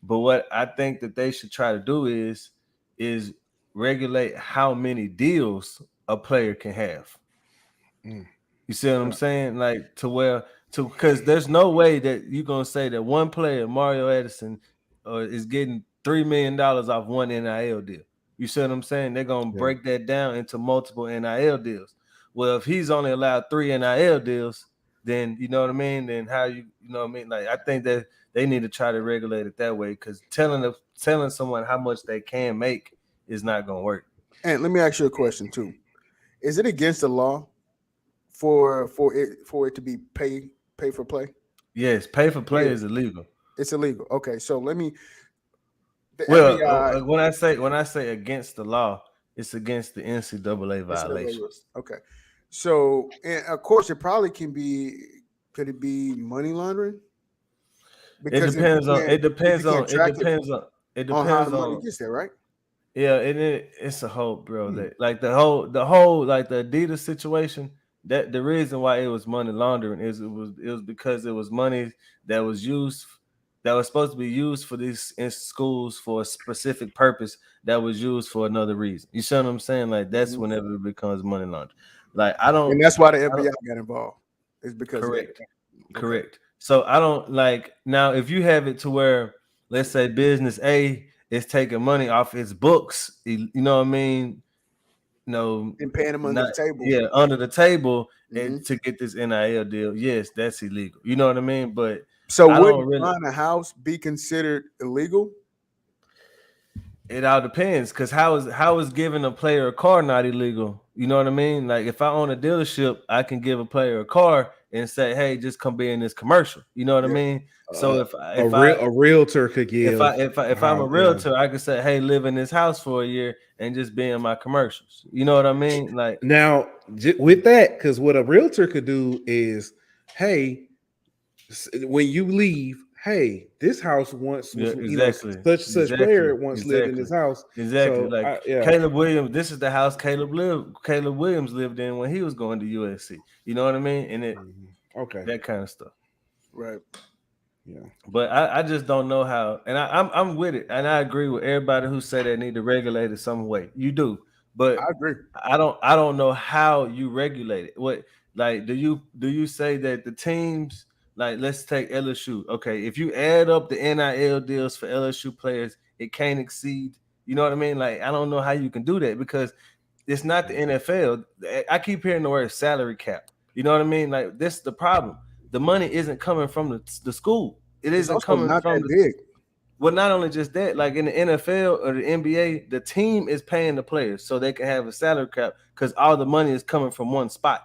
But what I think that they should try to do is regulate how many deals a player can have. You see what I'm saying? Like because there's no way that you're gonna say that one player, Mario Edison, is getting $3 million off one NIL deal. You see what I'm saying? They're gonna break that down into multiple NIL deals. Well, if he's only allowed 3 NIL deals, then you know what I mean. Then how you know what I mean? Like I think that they need to try to regulate it that way, because telling someone how much they can make is not gonna work. And let me ask you a question too: is it against the law for it to be pay for play? Yes, pay for play is illegal. It's illegal. Okay, so let me. When I say against the law, it's against the NCAA violations. Okay, so and of course it probably can be. Could it be money laundering? Because it depends on how the money gets there, right? Yeah, it's a whole, bro. Like the whole like the Adidas situation. That the reason why it was money laundering is it was because it was money that was supposed to be used for these schools for a specific purpose that was used for another reason. You see what I'm saying? Like that's whenever it becomes money laundering. Like and that's why the FBI got involved. It's because correct. So I don't like now if you have it to where, let's say business A is taking money off its books, you know what I mean? No, and paying them under the table. Yeah, under the table and to get this NIL deal. Yes, that's illegal. You know what I mean? But So I would don't really. buying a house be considered illegal? It all depends, because how is giving a player a car not illegal? You know what I mean? Like if I own a dealership, I can give a player a car and say, "Hey, just come be in this commercial." You know what I Yeah. mean? So A realtor could give if I'm a realtor, I could say, "Hey, live in this house for a year and just be in my commercials." You know what I mean? Like Now with that, because what a realtor could do is, hey, when you leave, hey, this house once yeah, was, exactly, such player once lived in this house. exactly. So Like yeah. Caleb Williams, this is the house Caleb Williams lived in when he was going to USC. You know what I mean? And Okay. that kind of stuff. Right. Yeah. But I just don't know how, and I'm with it, and I agree with everybody who say they need to regulate it some way. You do, but I agree. I don't know how you regulate it. What, like, do you say that the teams, like, let's take LSU. Okay, if you add up the NIL deals for LSU players, it can't exceed. You know what I mean? Like, I don't know how you can do that because it's not the NFL. I keep hearing the word salary cap. You know what I mean? Like, this is the problem. The money isn't coming from the school. It It's isn't also coming not from that the. big. Well, not only just that, like in the NFL or the NBA, the team is paying the players so they can have a salary cap because all the money is coming from one spot.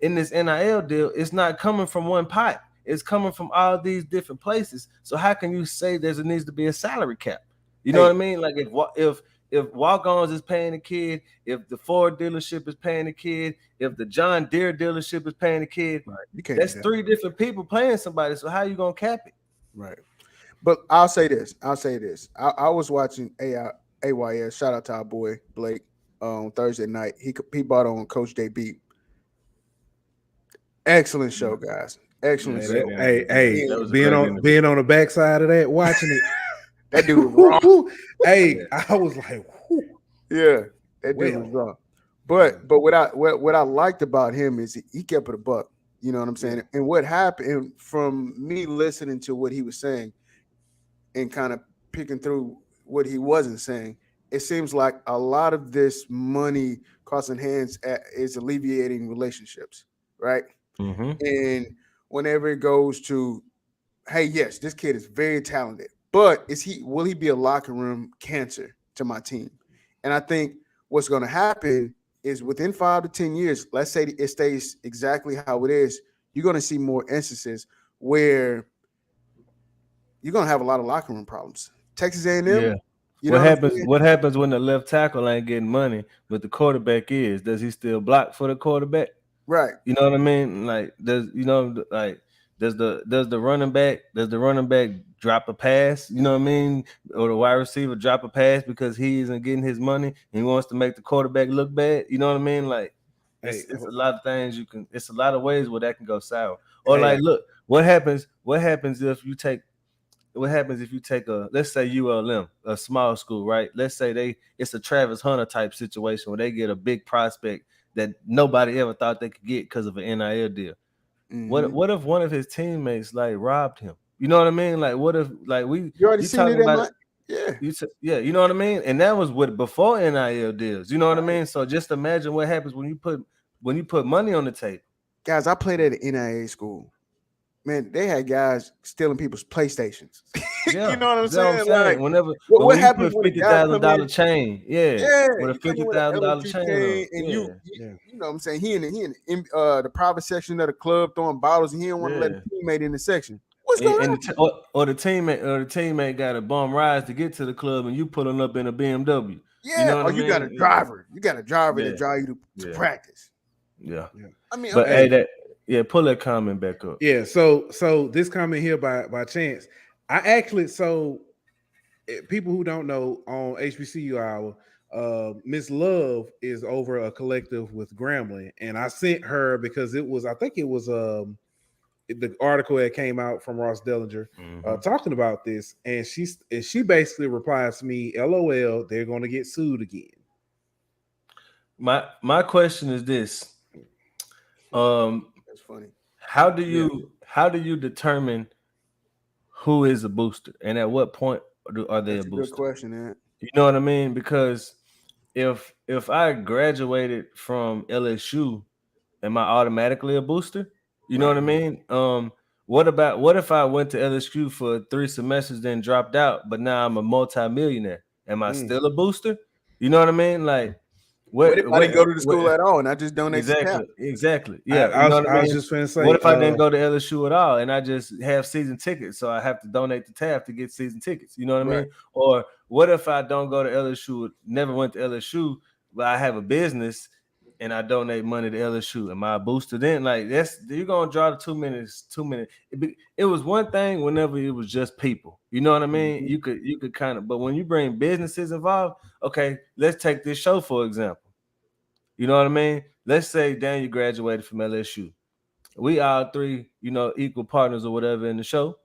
In this NIL deal, it's not coming from one pot. It's coming from all these different places. So how can you say there needs to be a salary cap? You know Hey, what I mean? Like if Walk-Ons is paying the kid, if the Ford dealership is paying the kid, if the John Deere dealership is paying the kid, right. You can't do that's that. three different people paying somebody. So how you gonna cap it? Right. But I'll say this. I was watching AYS. Shout out to our boy Blake on Thursday night. He bought on Coach JB. Excellent show, guys. Excellent show. Hey, That was a being great on interview. the backside of that, watching it. That dude was wrong. Hey, I was like, whoo. Yeah, that dude was wrong. But what I liked about him is he kept it a buck. You know what I'm saying? And what happened from me listening to what he was saying and kind of picking through what he wasn't saying, it seems like a lot of this money crossing hands is alleviating relationships, right? Mm-hmm. And whenever it goes to, hey, yes, this kid is very talented, but will he be a locker room cancer to my team? And I think what's going to happen is within 5 to 10 years, let's say it stays exactly how it is, you're going to see more instances where you're going to have a lot of locker room problems. Texas A&M, Yeah. you know what I'm saying? What happens when the left tackle ain't getting money, but the quarterback is? Does he still block for the quarterback? Right. You know what I mean? Like, does the running back drop a pass? You know what I mean? Or the wide receiver drop a pass because he isn't getting his money and he wants to make the quarterback look bad? You know what I mean? Like, it's a lot of things it's a lot of ways where that can go sour. Or like, look, what happens if you take let's say ULM, a small school, right? Let's say it's a Travis Hunter type situation where they get a big prospect that nobody ever thought they could get because of an NIL deal. Mm-hmm. What if one of his teammates like robbed him? You know what I mean? Like, what if like you already seen talking it about yeah. You know what I mean? And that was before NIL deals. You know what I mean? So just imagine what happens when you put money on the table. Guys, I played at an NIA school. Man, they had guys stealing people's PlayStations. Yeah, you know what I'm that's what I'm saying? saying. Like, When what you happens put when a guy $50,000 chain, with a you come in with an $50,000 LSU chain chain, on, and you know what I'm saying? He in the private section of the club throwing bottles, and he don't want to let a teammate in the section. What's going on? The teammate got a bum rides to get to the club, and you pulling up in a BMW. Yeah, You know what I you mean? got a driver. You got a driver to Yeah. drive you to practice. Yeah. I mean, But pull that comment back up. Yeah, so this comment here by chance, I actually people who don't know, on HBCU Hour, Miss Love is over a collective with Grambling, and I sent her because I think it was the article that came out from Ross Dellinger talking about this, and she basically replies to me, "LOL, they're going to get sued again." My question is this: that's funny. How do you determine who is a booster, and at what point are they That's a a booster? good question, man. You know what I mean? Because if I graduated from LSU, am I automatically a booster? You know what I mean? what if I went to LSU for 3 semesters, then dropped out, but now I'm a multi-millionaire? Am I still a booster? You know what I mean? Like, What if I didn't go to the school at all and I just donate to TAP? Exactly. Yeah. I was just gonna say, what if I didn't go to LSU at all and I just have season tickets, so I have to donate to TAP to get season tickets? You know what I mean? Or what if I don't go to LSU, never went to LSU, but I have a business and I donate money to LSU? Am I a booster then? Like, you're gonna draw the 2 minutes. It was one thing whenever it was just people. You know what I mean? You could kind of, but when you bring businesses involved, okay, let's take this show for example. You know what I mean? Let's say Daniel graduated from LSU. We all three, equal partners or whatever in the show.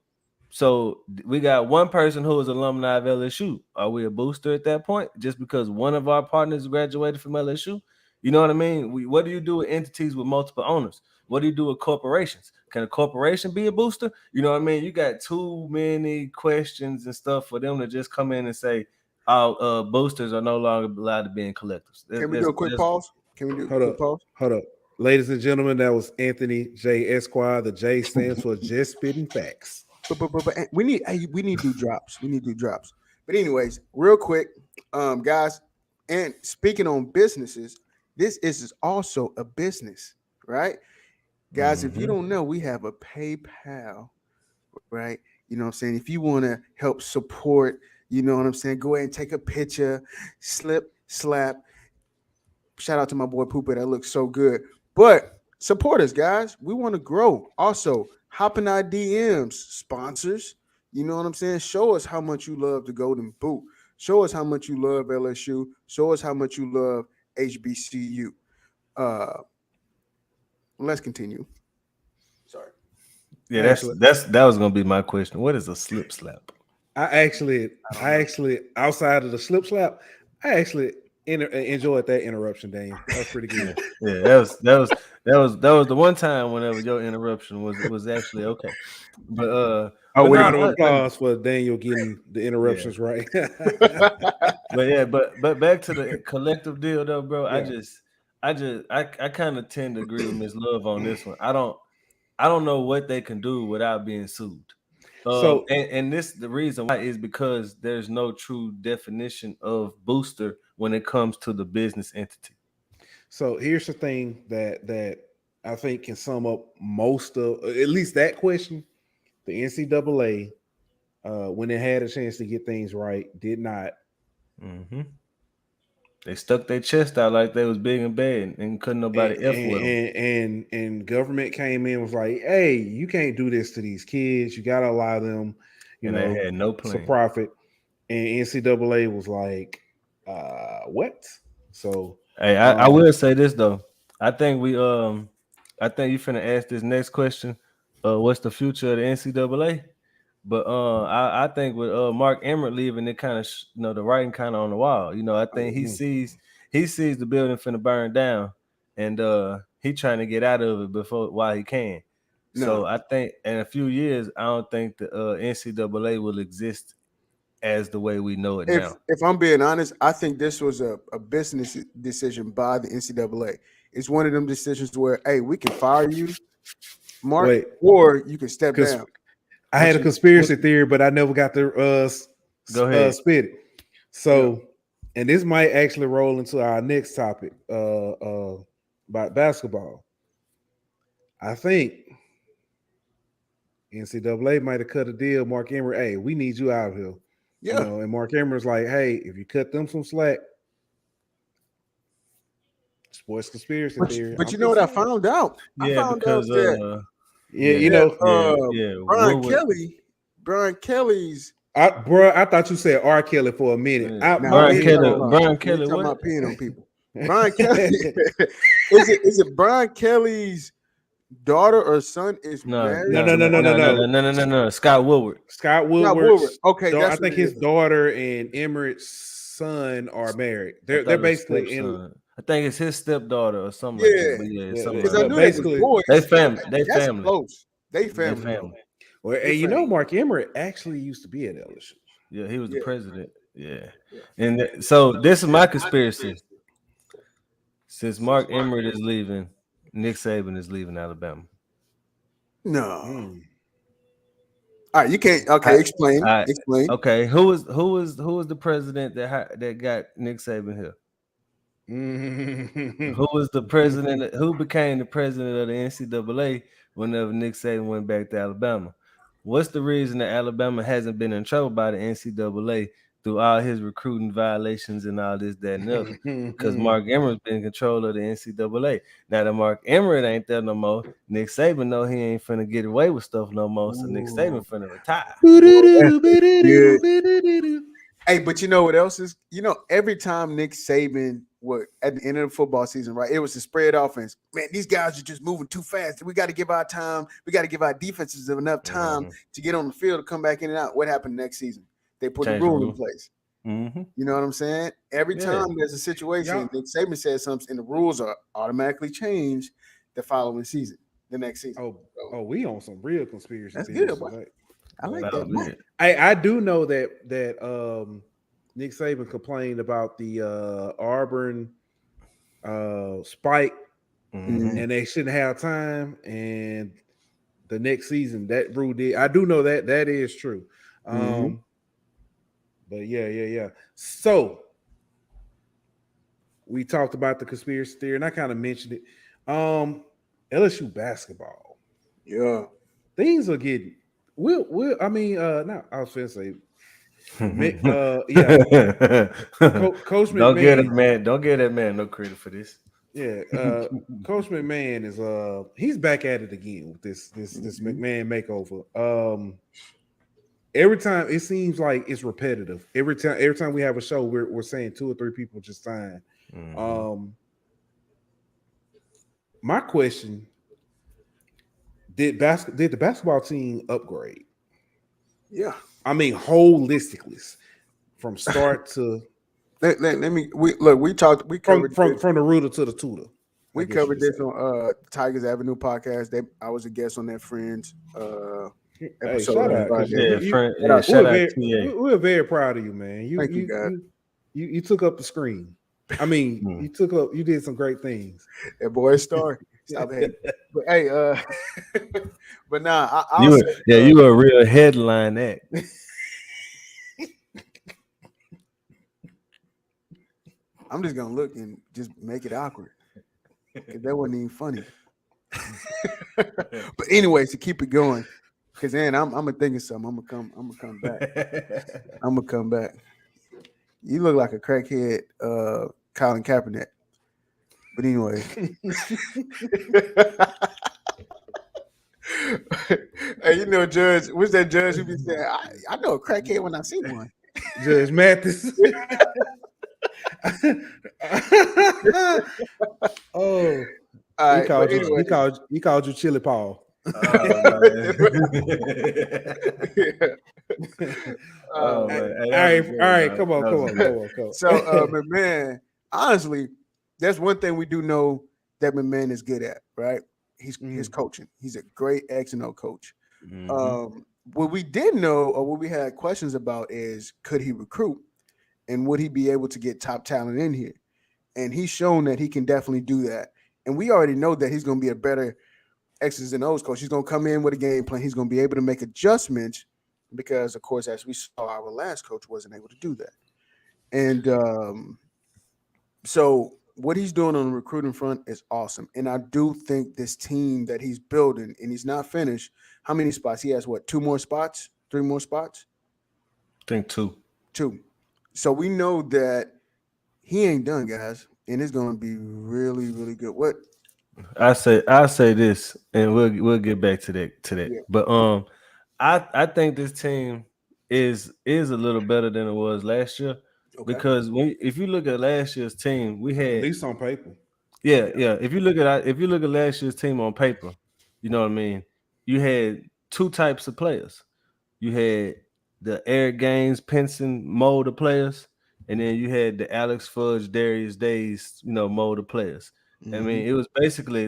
So we got one person who is alumni of LSU. Are we a booster at that point? Just because one of our partners graduated from LSU? You know what I mean? What do you do with entities with multiple owners? What do you do with corporations? Can a corporation be a booster? You know what I mean? You got too many questions and stuff for them to just come in and say, boosters are no longer allowed to be in collectives. Can we do a quick pause? Pause? Hold up. Ladies and gentlemen, that was Anthony J. Esquire. The J stands for Just Spitting Facts. But we need to do drops. We need to do drops. But anyways, real quick, guys, and speaking on businesses, this is also a business, right? Guys, if you don't know, we have a PayPal, right? You know what I'm saying? If you want to help support, you know what I'm saying? Go ahead and take a picture, slap. Shout out to my boy Pooper. That looks so good. But support us, guys. We want to grow. Also, hop in our DMs, sponsors. You know what I'm saying? Show us how much you love the Golden Boot. Show us how much you love LSU. Show us how much you love HBCU. Let's continue. Sorry. Yeah, that was gonna be my question. What is a slip slap? I actually, outside of the slip slap, I actually enjoyed that interruption, Daniel. That was pretty good. Yeah, that was the one time whenever your interruption was actually okay. But round of applause for Daniel getting the interruptions right. but back to the collective deal though, bro. Yeah. I kind of tend to agree with Ms. Love on this one. I don't know what they can do without being sued. So and this the reason why is because there's no true definition of booster when it comes to the business entity. So here's the thing that I think can sum up most of at least that question. The NCAA, when it had a chance to get things right, did not. Mm-hmm. They stuck their chest out like they was big and bad and couldn't nobody F with them. And government came in and was like, hey, you can't do this to these kids. You got to allow them, they had no plan to profit. And NCAA was like, what? So hey, I will say this though. I think you finna ask this next question. What's the future of the NCAA? But I think with Mark Emmert leaving, it kind of the writing kind of on the wall. I think he sees the building finna burn down, and he trying to get out of it while he can. No. So I think in a few years, I don't think the NCAA will exist as the way we know it now. If I'm being honest, I think this was a business decision by the NCAA. It's one of them decisions where, hey, we can fire you, Mark, or you can step down. I had a conspiracy theory, but I never got to spit it. So, and this might actually roll into our next topic about basketball. I think NCAA might have cut a deal. Mark Emmert, hey, we need you out here. Yeah. And Mark Emmert's like, hey, if you cut them some slack, sports conspiracy theory. But you know what I found out? Brian Kelly's. I thought you said R. Kelly for a minute. Brian Kelly. Talking about peeing on people. Brian Kelly. Is it Brian Kelly's daughter or son is married? No. Scott Woodward. Okay, I think his daughter and Emmert's son are married. They're basically in. I think it's his stepdaughter or something. Because I knew basically they family. They family. Close. They family. Well, and Mark Emmert actually used to be at LSU. Yeah, he was the president. Yeah. And so this is my conspiracy. Since Mark Emmert is leaving, Nick Saban is leaving Alabama. No. All right, you can't. Okay, explain. Explain. Okay, who was the president that got Nick Saban here? Who was the president? Who became the president of the NCAA whenever Nick Saban went back to Alabama? What's the reason that Alabama hasn't been in trouble by the NCAA through all his recruiting violations and all this, that, and the other? Because Mark Emmert's been in control of the NCAA. Now that Mark Emmert ain't there no more, Nick Saban know he ain't finna get away with stuff no more, so Nick Saban finna retire. Hey, but you know what else is? You know, every time Nick Saban would at the end of the football season, right? It was the spread offense. Man, these guys are just moving too fast. We got to give our time. We got to give our defenses enough time to get on the field to come back in and out. What happened next season? They put the rule in place. You know what I'm saying? Every time there's a situation, Nick Saban says something, and the rules are automatically changed the following season, the next season. Oh, we on some real conspiracy. That's good. I like that. I do know that Nick Saban complained about the Auburn spike, and they shouldn't have time. And the next season, that rule did. I do know that is true. But yeah. So we talked about the conspiracy theory, and I kind of mentioned it. LSU basketball. Yeah, things are getting. I was going to say, Coach McMahon. Don't get that man no credit for this. Yeah, Coach McMahon is he's back at it again with this McMahon makeover. Every time it seems like it's repetitive. Every time we have a show, we're saying 2 or 3 people just signed. My question: Did the basketball team upgrade? Yeah, I mean holistically, from start to. We talked. We covered from the rooter to the tutor. We covered this on Tigers Avenue podcast. I was a guest on that Friends episode. Shout out. We're very proud of you, man. Thank you, God. You took up the screen. I mean, you did some great things. That boy star. Stop hating. But hey, but nah, you were a real headline act. I'm just gonna look and just make it awkward. Cause that wasn't even funny. But anyways, to keep it going, because then I'm gonna think of something. I'm gonna come back. I'm gonna come back. You look like a crackhead, Colin Kaepernick. But anyway. Hey, you know, Judge, what's that judge who be saying? I know a crackhead when I see one. Judge Mathis. Oh, right, he called you Chili Paul. All right, come on. So, man, honestly, that's one thing we do know that McMahon is good at, right? He's coaching. He's a great X and O coach. What we didn't know, or what we had questions about, is could he recruit, and would he be able to get top talent in here? And he's shown that he can definitely do that. And we already know that he's going to be a better X's and O's coach. He's going to come in with a game plan. He's going to be able to make adjustments because, of course, as we saw, our last coach wasn't able to do that. And so what he's doing on the recruiting front is awesome. And I do think this team that he's building, and he's not finished. How many spots? He has, 2 more spots? 3 more spots? I think 2. 2. So we know that he ain't done, guys, and it's going to be really, really good. What I say this, and we'll get back to that. Yeah. But I think this team is a little better than it was last year, because if you look at last year's team, we had, at least on paper. Yeah. If you look at last year's team on paper, you know what I mean. You had 2 types of players. You had the Eric Gaines, Pinson mold of players, and then you had the Alex Fudge, Darius Days, mold of players. I mean, it was basically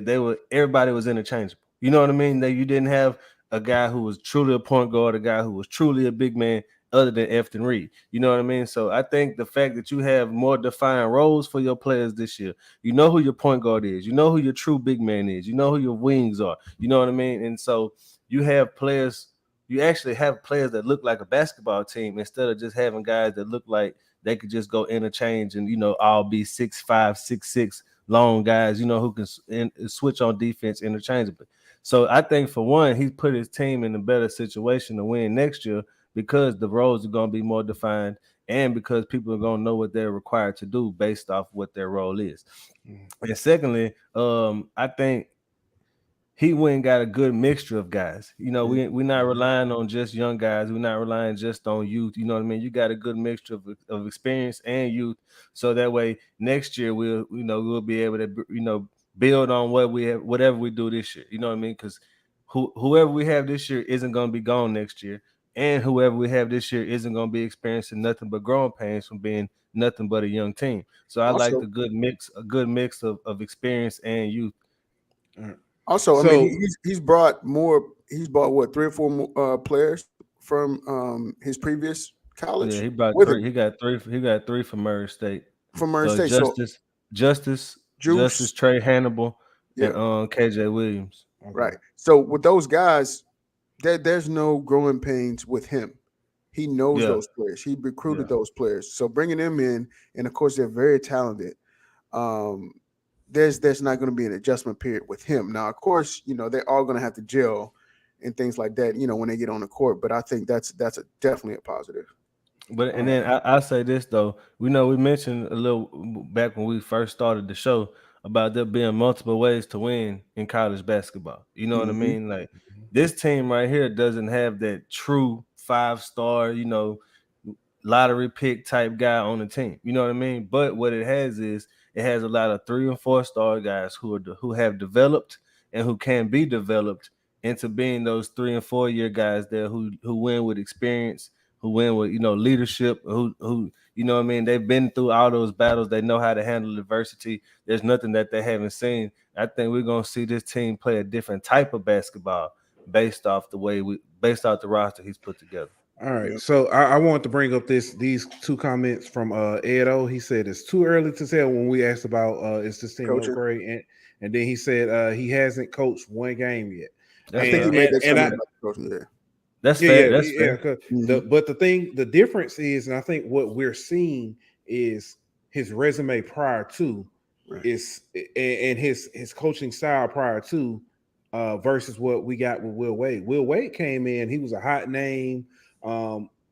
everybody was interchangeable. You know what I mean? That you didn't have a guy who was truly a point guard, a guy who was truly a big man, other than Efton Reed. You know what I mean? So I think the fact that you have more defined roles for your players this year, you know who your point guard is, you know who your true big man is, you know who your wings are. You know what I mean? And so you have players you actually have players that look like a basketball team instead of just having guys that look like they could just go interchange and all be 6'5", 6'6" long guys, who can switch on defense interchangeably. So I think for one, he's put his team in a better situation to win next year because the roles are going to be more defined and because people are going to know what they're required to do based off what their role is. And secondly, I think he went and got a good mixture of guys. We're not relying on just young guys. We're not relying just on youth. You know what I mean? You got a good mixture of experience and youth. So that way next year we'll be able to, build on what we have, whatever we do this year. You know what I mean? Because whoever we have this year isn't going to be gone next year. And whoever we have this year isn't going to be experiencing nothing but growing pains from being nothing but a young team. So I like a good mix of experience and youth. Also, I mean, he's brought what, 3 or 4 players from his previous college. Yeah, he brought 3. He got 3 from Murray State. From Murray State, Justice Trey Hannibal, and KJ Williams. Right. So with those guys, there's no growing pains with him. He knows those players. He recruited those players. So bringing them in, and of course they're very talented. There's not going to be an adjustment period with him. Now, of course, they're all going to have to gel and things like that, when they get on the court. But I think that's definitely a positive. But and then I'll say this though, we mentioned a little back when we first started the show about there being multiple ways to win in college basketball. You know what I mean? Like this team right here doesn't have that true 5-star, lottery pick type guy on the team. You know what I mean? But what it has is it has a lot of 3 and 4-star guys who have developed and who can be developed into being those 3 and 4 year guys there who win with experience, who win with leadership, who you know what I mean, they've been through all those battles, they know how to handle adversity. There's nothing that they haven't seen. I think we're gonna see this team play a different type of basketball based off the roster he's put together. All right, so I wanted to bring up these 2 comments from Edo. He said it's too early to tell when we asked about is this team upgrade, and then he said he hasn't coached 1 game yet. I think he made that comment about coaching there. That's fair. That's fair. But the difference is, and I think what we're seeing is his resume prior to is and his coaching style prior to versus what we got with Will Wade. Will Wade came in, he was a hot name,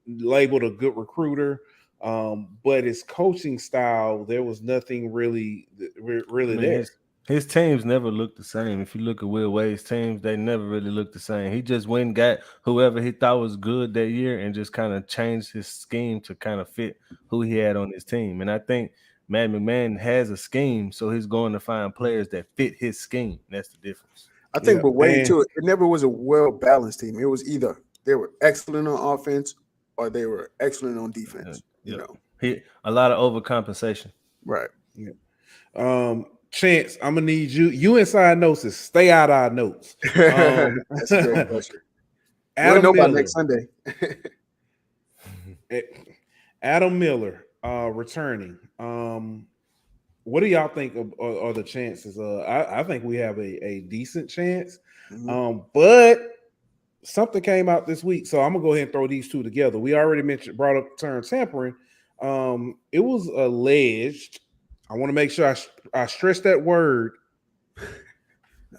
labeled a good recruiter, but his coaching style, there was nothing really there. His teams never looked the same. If you look at Will Wade's teams, they never really looked the same. He just went and got whoever he thought was good that year and just kind of changed his scheme to kind of fit who he had on his team. And I think Matt McMahon has a scheme, so he's going to find players that fit his scheme. That's the difference. I think with Wade, too, it never was a well-balanced team. It was either they were excellent on offense or they were excellent on defense. A lot of overcompensation. Right. Yeah. Chance, I'm gonna need you. You inside notes is stay out of our notes. That's a great question. We'll know by next Sunday. Adam Miller returning. What do y'all think are the chances? I think we have a decent chance. But something came out this week, so I'm gonna go ahead and throw these 2 together. We already brought up the term tampering. It was alleged. I want to make sure I stress that word.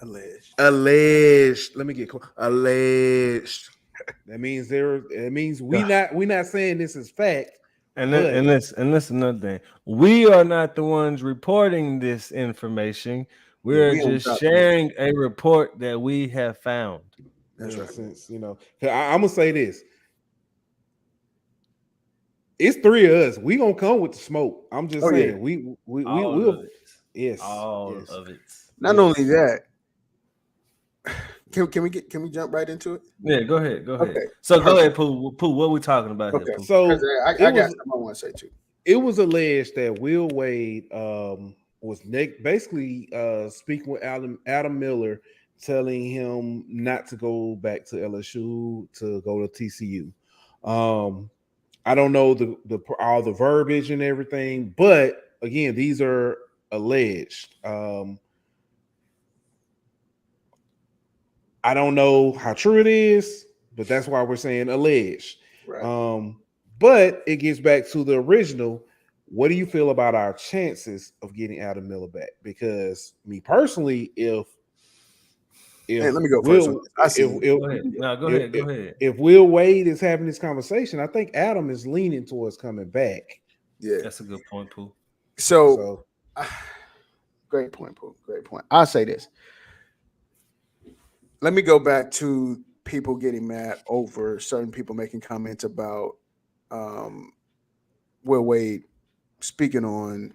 Alleged. Let me get alleged. That means we not saying this is fact. And listen another thing. We are not the ones reporting this information. We're just sharing a report that we have found. That's right. Since I'm gonna say this. It's 3 of us. We gonna come with the smoke. I'm just saying. We will. Yes. All of it. Not only that. Can we jump right into it? Yeah, go ahead. Okay. So go ahead, Pooh. What are we talking about here, Pooh? So I got something I want to say too. It was alleged that Will Wade was basically speaking with Adam Miller, telling him not to go back to LSU, to go to TCU. I don't know all the verbiage and everything, but again, these are alleged. I don't know how true it is, but that's why we're saying alleged. Right. But it gets back to the original. What do you feel about our chances of getting Adam Miller back? Because me personally, if Hey, let me go first on this. I see. Go ahead. No, go ahead. Go ahead. if Will Wade is having this conversation, I think Adam is leaning towards coming back. Yeah, that's a good point, Pooh. So, great point, Pooh. Great point. I'll say this. Let me go back to people getting mad over certain people making comments about Will Wade speaking on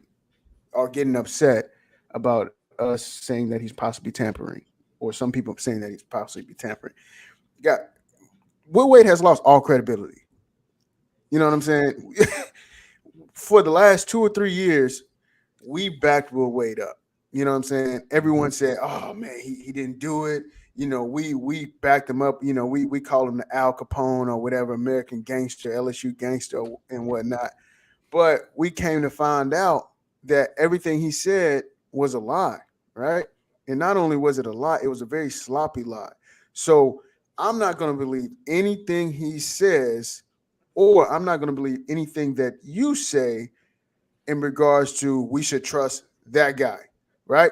or getting upset about us saying that he's possibly tampering, or some people saying that he's possibly tampering. Got Will Wade has lost all credibility. You know what I'm saying? For the last 2 or 3 years, we backed Will Wade up. You know what I'm saying? Everyone said, "Oh man, he didn't do it." You know, we backed him up. You know, we call him the Al Capone or whatever, American gangster, LSU gangster, and whatnot. But we came to find out that everything he said was a lie, right? And not only was it a lie, it was a very sloppy lie. So I'm not going to believe anything he says, or I'm not going to believe anything that you say in regards to we should trust that guy, right?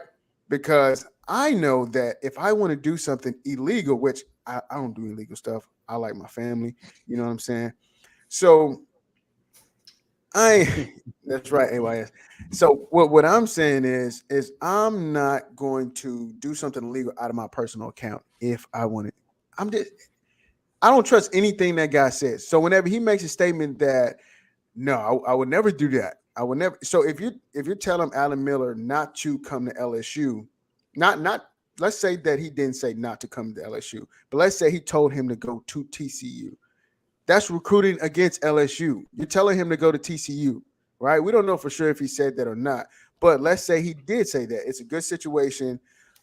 Because I know that if I want to do something illegal, which I don't do illegal stuff, I like my family, you know what I'm saying? So that's right, AYS. So what I'm saying is I'm not going to do something illegal out of my personal account if I want it. I don't trust anything that guy says. So whenever he makes a statement that no, I would never do that. I would never. So if you're telling Alan Miller not to come to LSU, not let's say that he didn't say not to come to LSU, but let's say he told him to go to TCU. That's recruiting against LSU. You're telling him to go to TCU, right? We don't know for sure if he said that or not, but let's say he did say that. It's a good situation.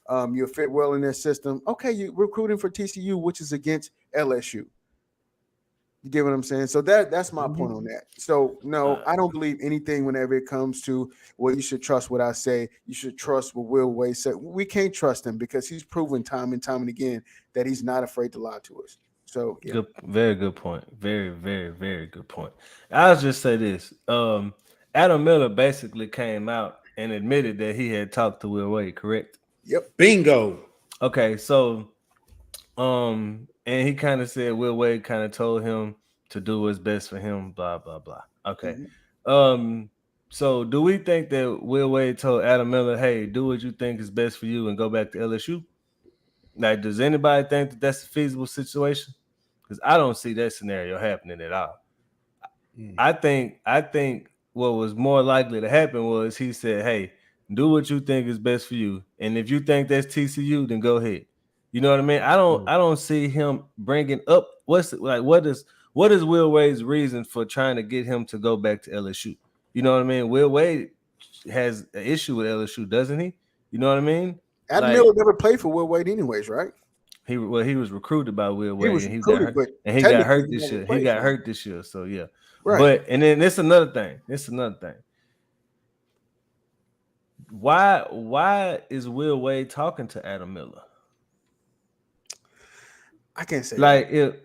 You'll fit well in their system. Okay, you're recruiting for TCU, which is against LSU. You get what I'm saying? So that's my point on that. So no, I don't believe anything whenever it comes to well, you should trust what I say. You should trust what Will Wade said. We can't trust him because he's proven time and time and again that he's not afraid to lie to us. So yeah. Good, very good point. Very, very, very good point. I'll just say this. Adam Miller basically came out and admitted that he had talked to Will Wade, correct? Yep. Bingo. Okay, so and he kind of said Will Wade kind of told him to do what's best for him, blah, blah, blah. Okay. So do we think that Will Wade told Adam Miller, hey, do what you think is best for you and go back to LSU? Like, does anybody think that that's a feasible situation? Because I don't see that scenario happening at all. I think what was more likely to happen was he said, "Hey, do what you think is best for you, and if you think that's TCU, then go ahead." You know what I mean? I don't see him bringing up what is Will Wade's reason for trying to get him to go back to LSU? You know what I mean? Will Wade has an issue with LSU, doesn't he? You know what I mean? Adam Miller never played for Will Wade anyways, right? He was recruited by Will Wade, He was and recruited, but he got hurt technically this never year. He played got for him. hurt this year, so yeah. Right. But and then this another thing. Why is Will Wade talking to Adam Miller? I can't say Like that.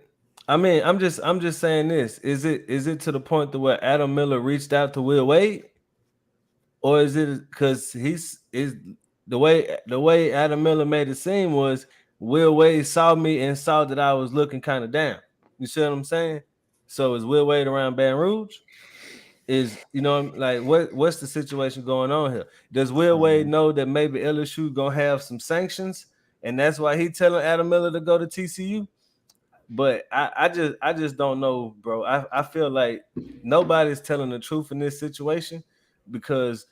I'm just saying this. Is it to the point to where Adam Miller reached out to Will Wade? Or is it because the way Adam Miller made it seem was Will Wade saw me and saw that I was looking kind of down. You see what I'm saying? So is Will Wade around Baton Rouge? Is like what's the situation going on here? Does Will Wade know that maybe LSU gonna have some sanctions and that's why he telling Adam Miller to go to TCU? But I just don't know, bro. I feel like nobody's telling the truth in this situation because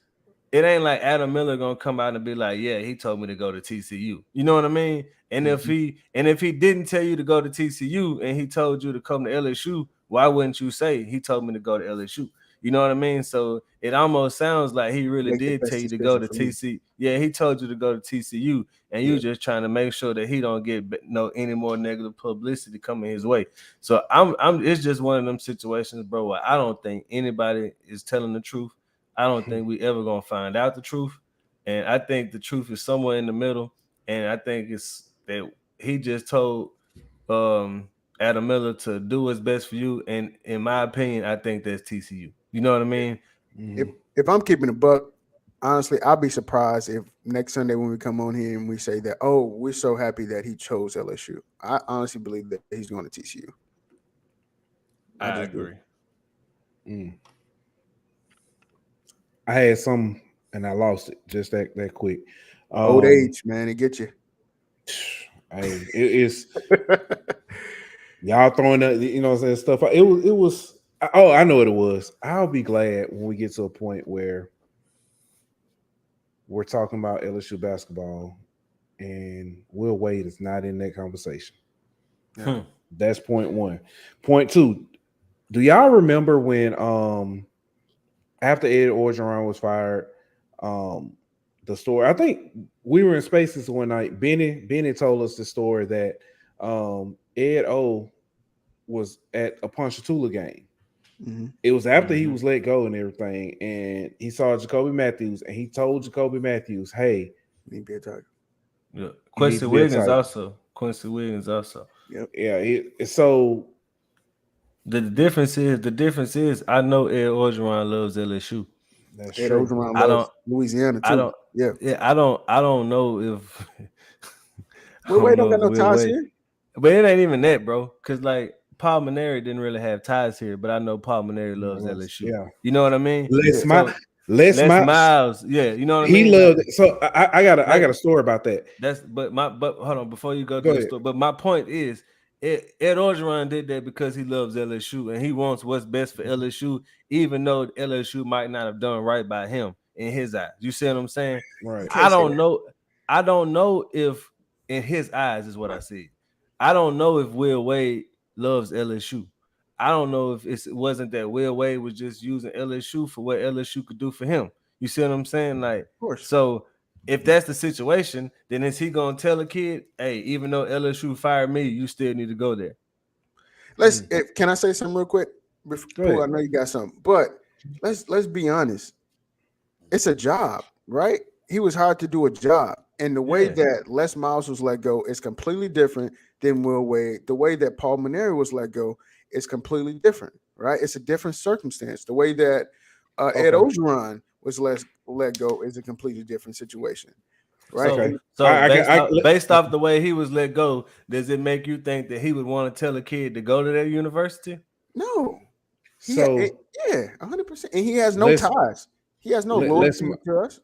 it ain't like Adam Miller gonna come out and be like, yeah, he told me to go to TCU. You know what I mean? And if he didn't tell you to go to TCU and he told you to come to LSU, why wouldn't you say he told me to go to LSU? You know what I mean? So it almost sounds like he really did tell you to go to TCU. Yeah, he told you to go to TCU, and you just trying to make sure that he don't get any more negative publicity coming his way. So it's just one of them situations, bro, where I don't think anybody is telling the truth. I don't think we ever gonna find out the truth, and I think the truth is somewhere in the middle. And I think it's that he just told Adam Miller to do what's best for you. And in my opinion, I think that's TCU. You know what I mean? If I'm keeping a buck, honestly, I'll be surprised if next Sunday when we come on here and we say that, oh, we're so happy that he chose LSU. I honestly believe that he's going to TCU. I agree. I had some and I lost it just that quick. Old age, man, it gets you. Hey, it's y'all throwing that, you know what I'm saying, stuff. It was I know what it was. I'll be glad when we get to a point where we're talking about LSU basketball and Will Wade is not in that conversation. That's point one. Point two, do y'all remember when after Ed Orgeron was fired, the story, I think we were in Spaces one night. Benny told us the story that Ed O was at a Ponchatoula game. Mm-hmm. It was after he was let go and everything, and he saw Jacoby Matthews, and he told Jacoby Matthews, "Hey, you need to be a target." Yeah, Quincy Wiggins also. Yep. Yeah. So the difference is, I know Ed Orgeron loves LSU. That's Ed true. Orgeron loves Louisiana too. I don't know if. Wait, don't got no ties here. But it ain't even that, bro. Because like Paul Maneri didn't really have ties here, but I know Paul Maneri loves LSU. Yeah, you know what I mean. Les Miles. Yeah, you know what I mean. He loved it. So I got a story about that. But hold on before you go to the story. But my point is, Ed Orgeron did that because he loves LSU and he wants what's best for LSU, even though LSU might not have done right by him in his eyes. You see what I'm saying? Right. I don't know if in his eyes is what I see. I don't know if Will Wade loves LSU. I don't know if it wasn't that Will Wade was just using LSU for what LSU could do for him. You see what I'm saying? Like, of course. So if that's the situation, then is he gonna tell a kid, "Hey, even though LSU fired me, you still need to go there"? Can I say something real quick? Before, I know you got something, but let's be honest. It's a job, right? He was hired to do a job. And the way that Les Miles was let go is completely different than Will Wade. The way that Paul Maneri was let go is completely different, right? It's a different circumstance. The way that Ed Orgeron was let go is a completely different situation, right? So based off the way he was let go, does it make you think that he would want to tell a kid to go to that university? No. 100%. And he has no ties. He has no loyalty to us.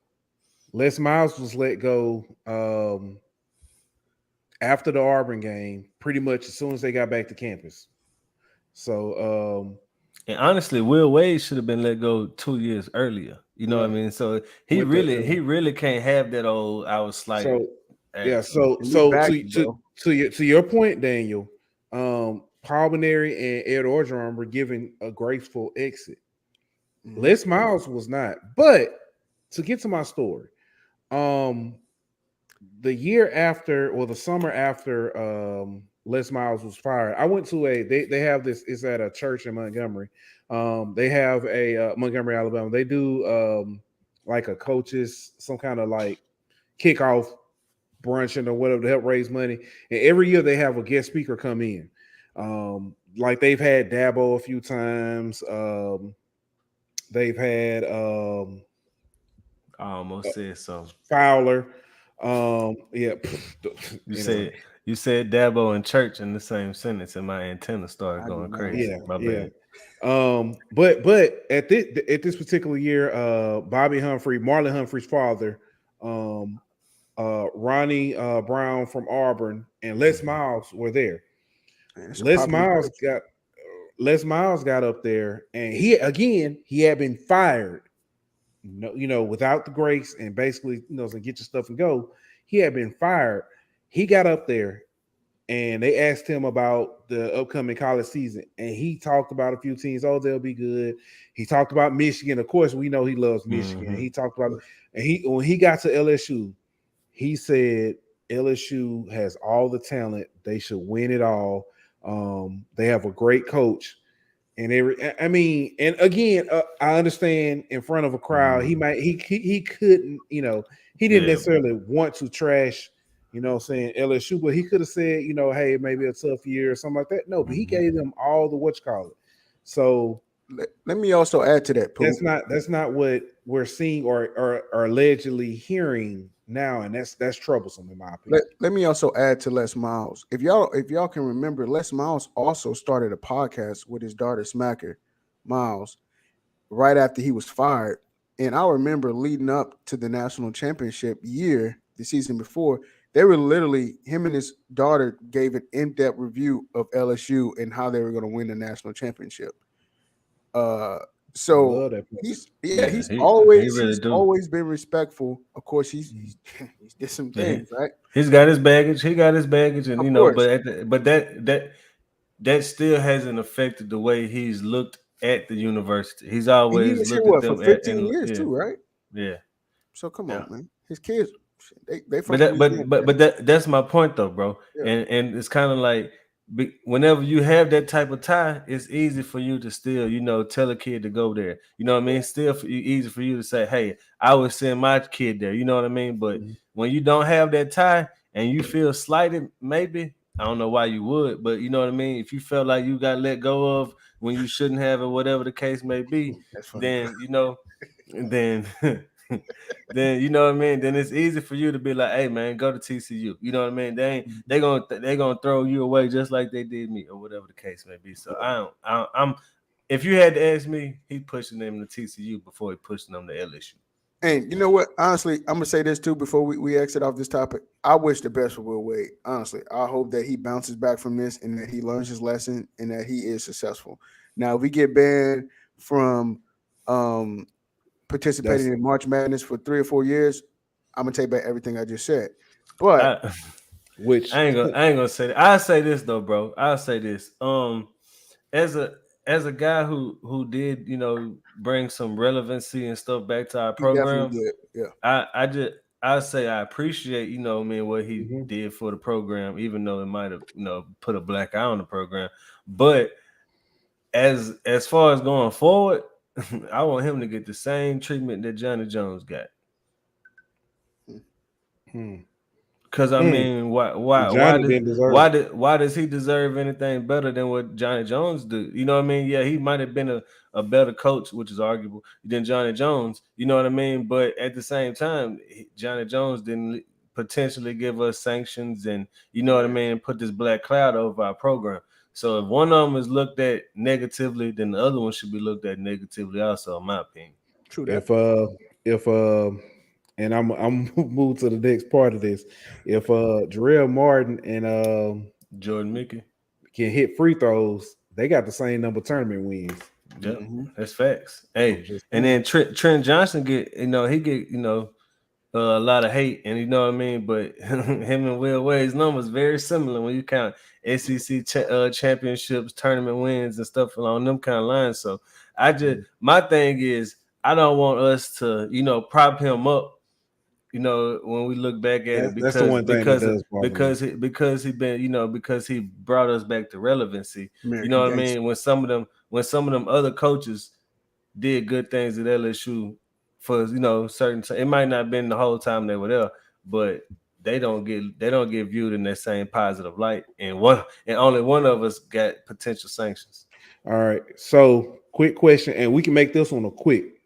Les Miles was let go after the Auburn game, pretty much as soon as they got back to campus. So, and honestly, Will Wade should have been let go 2 years earlier. You know what I mean? So he really can't have that old. I was like, So to your point, Daniel, Paul Maneri and Ed Orgeron were given a graceful exit. Mm-hmm. Les Miles was not. But to get to my story, the year after, or the summer after Les Miles was fired, I went to they have this, it's at a church in Montgomery. They have a Montgomery, Alabama. They do like a coaches, some kind of like kickoff brunch or whatever to help raise money. And every year they have a guest speaker come in. Like they've had Dabo a few times. They've had I almost said so. Fowler. You said Dabo and church in the same sentence, and my antenna started going crazy. Bad. But at this particular year, Marlon Humphrey's father, Ronnie Brown from Auburn, and Les Miles were there. Man, Les Miles got up there, and he had been fired. Without the grace, and basically, so get your stuff and go. He had been fired. He got up there, and they asked him about the upcoming college season, and he talked about a few teams. Oh, they'll be good. He talked about Michigan. Of course, we know he loves Michigan. Mm-hmm. He talked about, and when he got to LSU, he said LSU has all the talent. They should win it all. They have a great coach. And again, I understand in front of a crowd, he couldn't, he didn't necessarily want to trash you know, saying LSU, but he could have said, you know, hey, maybe a tough year or something like that. No, but he gave them all the whatchamacallit. So let me also add to that, Pooh. that's not what we're seeing or allegedly hearing now, and that's troublesome in my opinion. Let me also add to Les Miles. If y'all can remember, Les Miles also started a podcast with his daughter Smacker Miles right after he was fired. And I remember leading up to the national championship year, the season before, they were literally him and his daughter gave an in-depth review of LSU and how they were going to win the national championship. Uh, I so love that. he's he really he's do. always been respectful. Of course, he's did some things, right? He's got his baggage. He got his baggage, and Of you know, course. but that still hasn't affected the way he's looked at the university. He's And he always was here looked at what for them 15 and years yeah, too, right? yeah. So come Yeah. on, man. His kids, they But from that, Louisiana. but that's my point though, bro. Yeah. And it's kind of like whenever you have that type of tie, it's easy for you to still, you know, tell a kid to go there. You know what I mean? Still easy for you to say, hey, I would send my kid there. You know what I mean? But when you don't have that tie and you feel slighted, maybe I don't know why you would, but you know what I mean. If you felt like you got let go of when you shouldn't have, or whatever the case may be, That's funny. then you know, then then you know what I mean. Then it's easy for you to be like, "Hey, man, go to TCU." You know what I mean? They gonna throw you away just like they did me, or whatever the case may be. So I'm. If you had to ask me, he pushing them to TCU before he pushing them to LSU. And you know what? Honestly, I'm gonna say this too before we exit off this topic. I wish the best for Will Wade. Honestly, I hope that he bounces back from this and that he learns his lesson and that he is successful. Now, if we get banned from participating in March Madness for 3 or 4 years, I'm gonna take back everything I just said. But Which I ain't gonna say that. I say this though, bro. I'll say this. As a guy who did, you know, bring some relevancy and stuff back to our he definitely program, did. Yeah, I say I appreciate, you know, what he Mhm. did for the program, even though it might have, you know, put a black eye on the program. But as far as going forward, I want him to get the same treatment that Johnny Jones got. Hmm. Cause I Hmm. mean, Johnny didn't deserve it. why does he deserve anything better than what Johnny Jones do? You know what I mean? Yeah, he might have been a better coach, which is arguable, than Johnny Jones. You know what I mean? But at the same time, Johnny Jones didn't potentially give us sanctions, and you know what I mean, put this black cloud over our program. So if one of them is looked at negatively, then the other one should be looked at negatively, also, in my opinion. true that. If and I'm move to the next part of this. If Jarrell Martin and Jordan Mickey. can hit free throws, they got the same number of tournament wins. Yep, Mm-hmm. that's facts. I'm Hey, just and saying. then Trent Johnson get, you know, he get, you know, a lot of hate, and you know what I mean. But him and Will Wade's numbers very similar when you count SEC championships, tournament wins, and stuff along them kind of lines. So my thing is, I don't want us to, you know, prop him up, you know, when we look back at it, That's the one thing that does bother me. because he been, you know, because he brought us back to relevancy. You know American what I gangster. mean? When some of them other coaches did good things at LSU for, you know, certain, it might not have been the whole time they were there, but they don't get viewed in that same positive light. And only one of us got potential sanctions. All right. So quick question, and we can make this one a quick.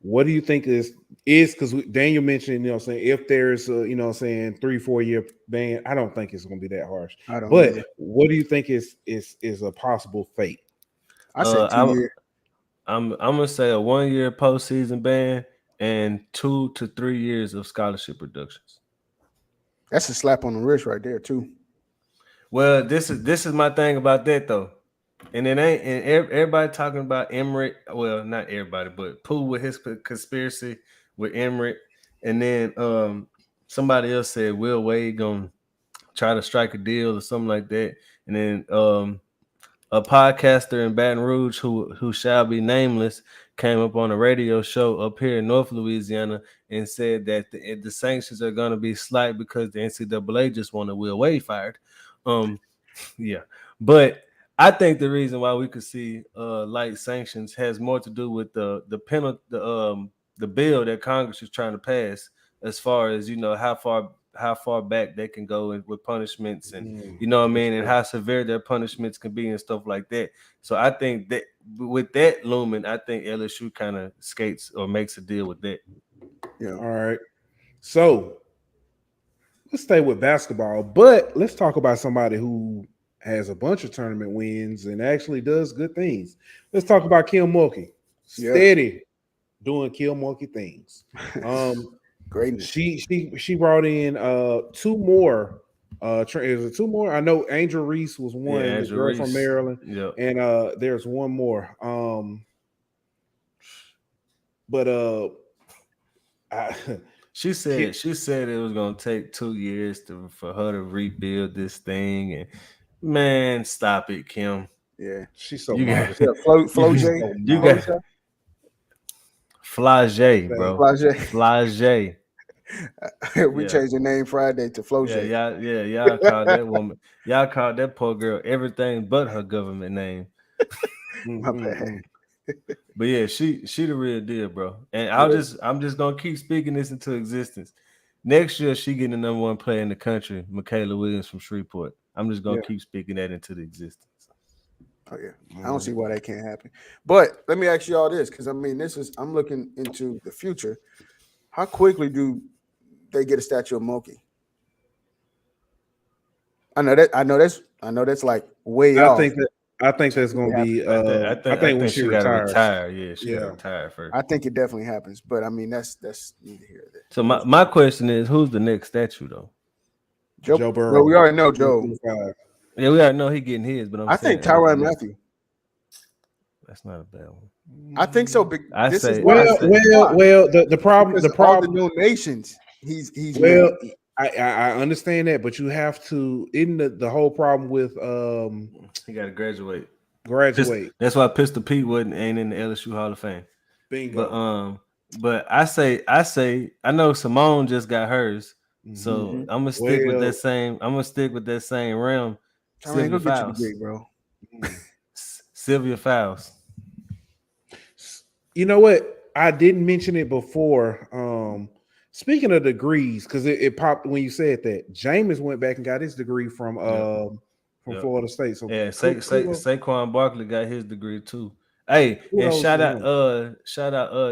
What do you think is because Daniel mentioned, you know what I'm saying, if there's a, you know what I'm saying, 3-4 year ban, I don't think it's gonna be that harsh. I don't But either. what do you think is a possible fate? I say 2 years. I'm gonna say a 1 year postseason ban and 2 to 3 years of scholarship reductions. That's a slap on the wrist right there too. Well, this is my thing about that though, and it ain't, and everybody talking about Emmerich. Well, not everybody, but Pooh with his conspiracy with Emmerich, and then somebody else said Will Wade gonna try to strike a deal or something like that, and then a podcaster in Baton Rouge who shall be nameless came up on a radio show up here in North Louisiana and said that the sanctions are going to be slight because the NCAA just wanted Will Wade fired. Yeah, but I think the reason why we could see light sanctions has more to do with the penalty, the bill that Congress is trying to pass, as far as, you know, how far how far back they can go with punishments, and you know what I mean, and how severe their punishments can be and stuff like that. So I think that with that looming, I think LSU kind of skates or makes a deal with that. Yeah. All right. So let's stay with basketball, but let's talk about somebody who has a bunch of tournament wins and actually does good things. Let's talk about Kim Mulkey. Steady doing Kim Mulkey things. Greatness. She brought in two more. Is it two more? I know Angel Reese was one, the girl Reese. from Maryland. Yeah. And there's one more. She said it was gonna take 2 years for her to rebuild this thing, and man, stop it, Kim. Yeah, she's so you modest. Flo J. You got Flage, bro. Flage. We changed the name Friday to Flo J. Y'all called that woman. Y'all called that poor girl everything but her government name. My bad. But yeah, she the real deal, bro. And I'm just gonna keep speaking this into existence. Next year, she getting the number one player in the country, Michaela Williams from Shreveport. I'm just gonna keep speaking that into the existence. Oh yeah, I don't see why that can't happen. But let me ask you all this, because I mean, I'm looking into the future. How quickly do they get a statue of Mulkey? I know that's like way off. I think that's going to be. I think when she retires. Retire. Yeah, she got to retire first. I think it definitely happens, but I mean that's neither here nor there. So my question is, who's the next statue though? Joe Burrow. Well, we already know Joe. Yeah, we already know he getting his, but I think Tyrann Mathieu. That's not a bad one. I think so. The problem. All the donations. He's I understand that, but you have to. Isn't the whole problem with he got to graduate. That's why Pistol Pete ain't in the LSU Hall of Fame. Bingo. But I say I know Simone just got hers, so I'm gonna stick with that same. I'm gonna stick with that same realm. Sylvia Fowles, get you bro. Sylvia Fowles. You know what? I didn't mention it before. Speaking of degrees, because it popped when you said that. Jameis went back and got his degree from Florida State. So Saquon Barkley got his degree too. Hey, and shout out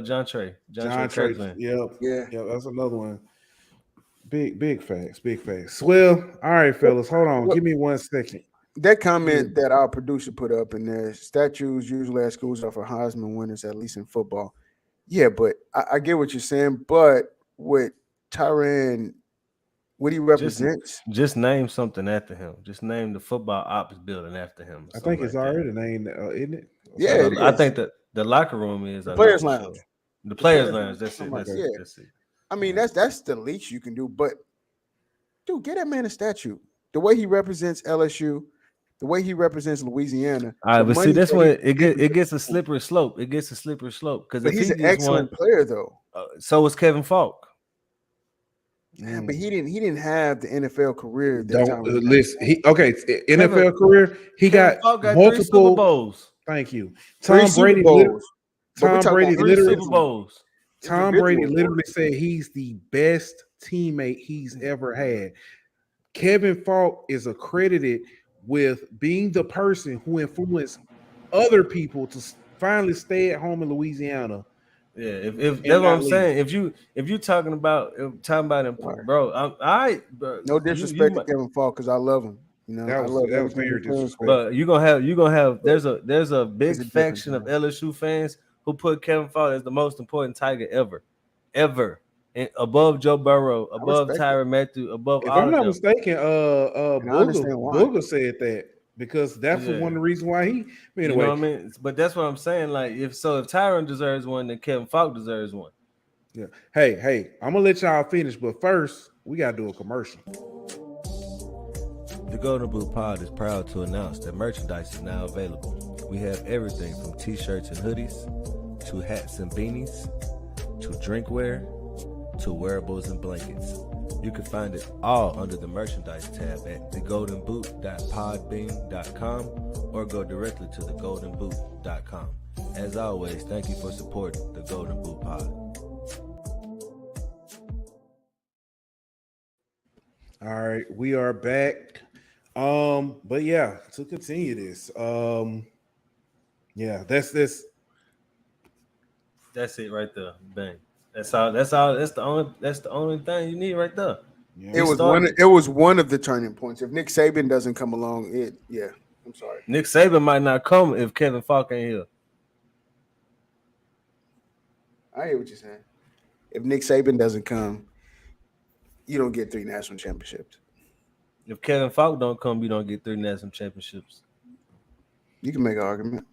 John Trey. John Trey. Yep, that's another one. Big facts. Well, all right, fellas, hold on. Give me 1 second. That comment that our producer put up in there, statues usually at schools are for Heisman winners, at least in football. Yeah, but I get what you're saying. But with Tyrann, what he represents, just name something after him. Just name the football ops building after him. I think it's already named, isn't it? Yeah, I think that the locker room is the players' lounge. The players' lounge. That's it. That's it. I mean, that's the least you can do. But dude, get that man a statue. The way he represents LSU, the way he represents Louisiana. All right, but see, that's when it gets a slippery slope. It gets a slippery slope because he's an excellent player, though. So is Kevin Falk. Yeah, but he didn't have the NFL career. NFL career. He got multiple 3 Super Bowls. Thank you. Tom Brady literally said he's the best teammate he's ever had. Kevin Falk is accredited with being the person who influenced other people to finally stay at home in Louisiana. Yeah, if that's what I'm saying. If you talking about him, bro, I'm all right, bro. No disrespect to Kevin Falk because I love him. You know, that was very disrespectful. But you're gonna have there's a big faction of LSU fans who put Kevin Falk as the most important Tiger ever. And above Joe Burrow, above Tyrann Mathieu, above. If I'm not mistaken, Booger said that because that's one of the reasons why he. Anyway, you know what I mean? But that's what I'm saying. Like if Tyrann deserves one, then Kevin Falk deserves one. Yeah. Hey, I'm gonna let y'all finish, but first we gotta do a commercial. The Golden Boot Pod is proud to announce that merchandise is now available. We have everything from t-shirts and hoodies to hats and beanies to drinkware to wearables and blankets. You can find it all under the merchandise tab at thegoldenboot.podbean.com or go directly to thegoldenboot.com. As always, thank you for supporting the Golden Boot Pod. All right, we are back. But yeah, to continue this, yeah, that's this. That's it right there. Bang. That's all. That's all. That's the only. That's the only thing you need right there. Yeah, It We was one. started. It was one of the turning points. If Nick Saban doesn't come along, yeah. I'm sorry. Nick Saban might not come if Kevin Falk ain't here. I hear what you're saying. If Nick Saban doesn't come, you don't get 3 national championships. If Kevin Falk don't come, you don't get 3 national championships. You can make an argument.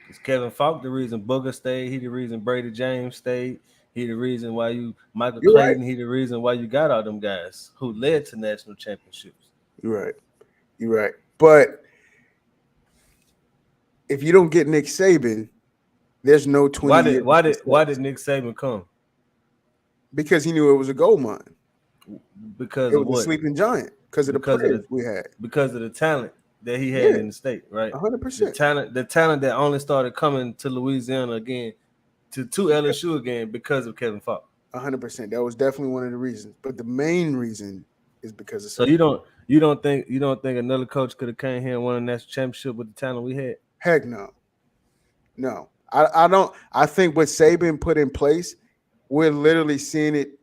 Is Kevin Falk the reason Booger stayed? He the reason Brady James stayed. He the reason why you Michael You're right. Clayton. He the reason why you got all them guys who led to national championships. You're right. You're right. But if you don't get Nick Saban, there's no 20 years. Why did Nick Saban come? Because he knew it was a gold mine. Because It of was what? a sleeping giant. Because of the players we had. Because of the talent that he had Yeah. in the state, right? 100%. The talent that only started coming to Louisiana again, to LSU again because of Kevin Falk. 100%. That was definitely one of the reasons. But the main reason is because of So you don't think another coach could have came here and won a national championship with the talent we had? Heck no. No. I don't. I think what Saban put in place, we're literally seeing it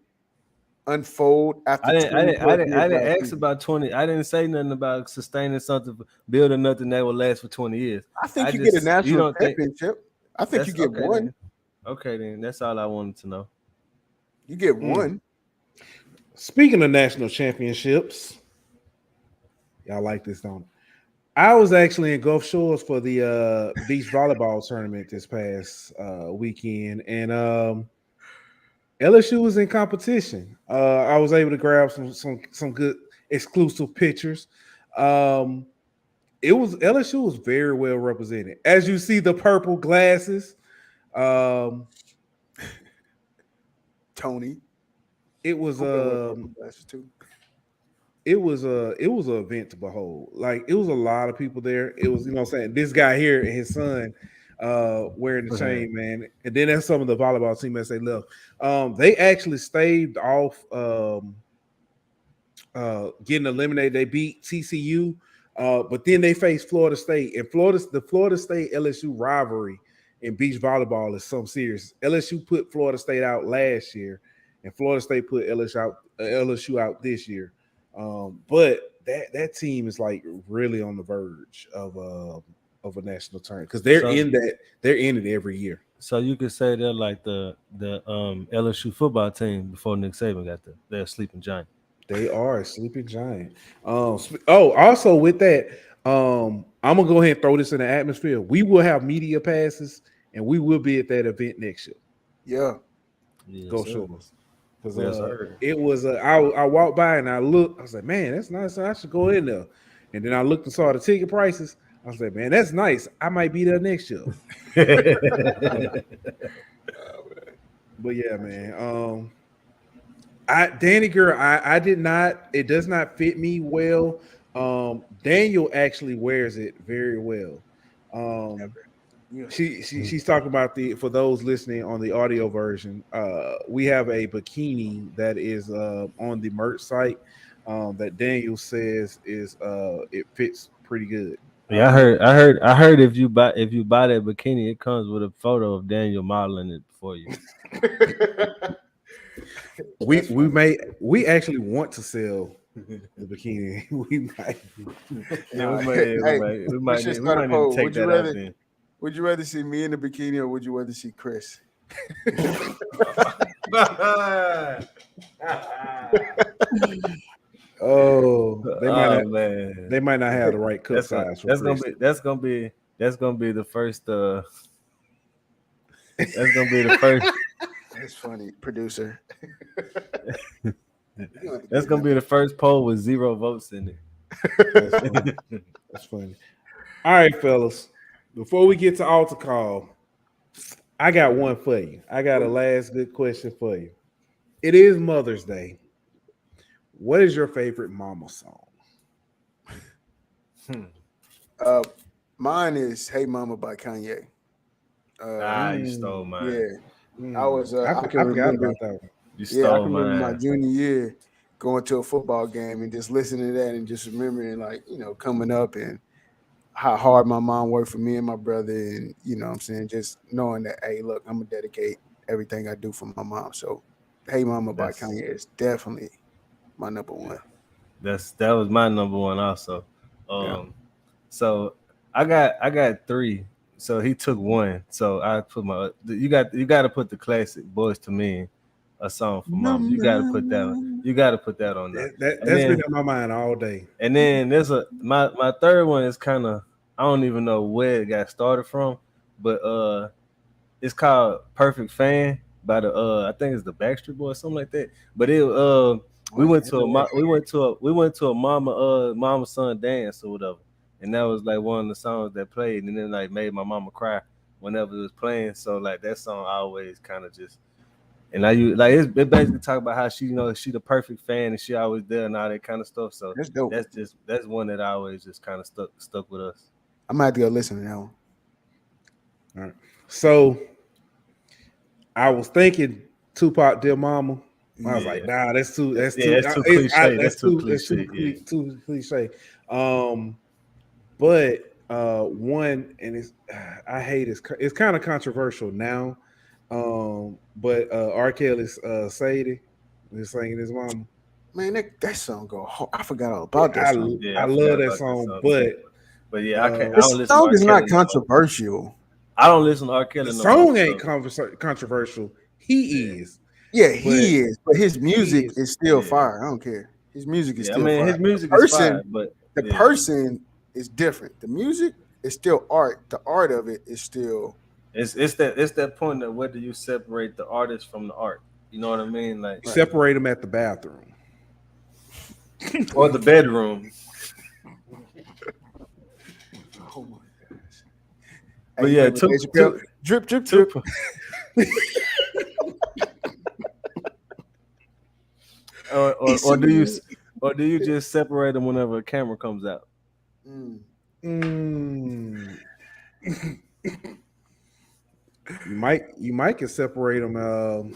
unfold after I didn't ask season. about 20. I didn't say nothing about sustaining something, building nothing that will last for 20 years. I think you get a national championship. I think you get okay one. Then. Okay, then that's all I wanted to know. You get one. Speaking of national championships, y'all like this, don't you? I was actually in Gulf Shores for the beach volleyball tournament this past weekend, and LSU was in competition. I was able to grab some good exclusive pictures. LSU was very well represented. As you see, the purple glasses. Tony. It was it was an event to behold. Like, it was a lot of people there. It was, what I'm saying, this guy here and his son wearing the chain, man. And then there's some of the volleyball team as they left. They actually staved off getting eliminated. They beat TCU, but then they faced Florida State. And the Florida State LSU rivalry in beach volleyball is some serious. LSU put Florida State out last year, and Florida State put LSU out this year. But that team is like really on the verge of a national tournament because they're in it every year. So you could say they're like the LSU football team before Nick Saban got there. They're a sleeping giant. They are a sleeping giant. Also with that, I'm gonna go ahead and throw this in the atmosphere. We will have media passes, and we will be at that event next year. Yeah. Go show us. Yes, It was I walked by and I looked. I was like, man, that's nice. I should go in there. And then I looked and saw the ticket prices. I was like, man, that's nice. I might be there next year. But yeah, man. Danny girl, I did not. It does not fit me well. Daniel actually wears it very well. She's talking about for those listening on the audio version. We have a bikini that is on the merch site that Daniel says is it fits pretty good. Yeah, I heard if you buy that bikini, it comes with a photo of Daniel modeling it for you. We actually want to sell the bikini. We might need to take that out then. Would you rather see me in the bikini or would you rather see Chris? They might not have the right cup size. That's gonna be the first. That's gonna be the first. That's funny, producer. That's gonna be the first poll with 0 votes in it. That's funny. All right, fellas. Before we get to altar call, I got one for you. I got a last good question for you. It is Mother's Day. What is your favorite mama song? Mine is "Hey Mama" by Kanye. You stole mine. Yeah, I was. I forgot about that one. You stole mine. My junior year, going to a football game and just listening to that and just remembering, like, coming up and how hard my mom worked for me and my brother, and what I'm saying, just knowing that, hey, look, I'm gonna dedicate everything I do for my mom. So, Hey Mama by Kanye is definitely my number one. That was my number one also. So I got three. So he took one. So I put you got to put the classic Boys to Men, a song for mom. You got to put that one. You got to put that on there. That's been in my mind all day. And then there's my third one is kind of, I don't even know where it got started from, but it's called Perfect Fan by the I think it's the Backstreet Boys, something like that. But it we went to a mama son dance or whatever, and that was like one of the songs that played, and then like made my mama cry whenever it was playing. So like that song always kind of just, and it basically talk about how she she the perfect fan and she always there and all that kind of stuff. So that's dope. That's one that always just kind of stuck with us. I might have to go listen to that one. All right. So I was thinking Tupac, Dear Mama. I was like, nah, that's too cliche. That's too cliche. But one, and I hate it's kind of controversial now. But R. Kelly's Sadie is singing his mama. Man, that song go hard. I forgot all about that song. I love that song, but yeah, I can't. The song is not controversial. I don't listen to R. Kelly. The song ain't controversial. He is. Yeah, he is. But his music is still fire. I don't care. His music is still fire. His music is fire, but the person is different. The music is still art. The art of it is still. It's that point of whether you separate the artist from the art. You know what I mean? Like separate them at the bathroom or the bedroom. Oh my gosh! But yeah, drip. Or do you just separate them whenever a camera comes out? You might can separate them. I'm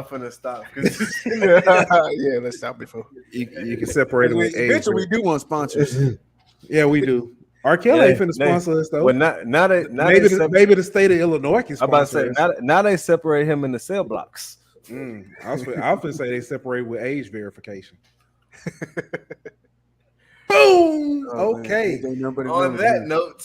finna stop. Yeah, let's stop before you can separate them. Eventually, we do want sponsors. Yeah, we do. R. Kelly ain't finna sponsor us though. Well, now maybe the state of Illinois can sponsor. I'm about to say now they separate him in the cell blocks. I was finna say they separate with age verification. Boom. Oh, okay. On that note.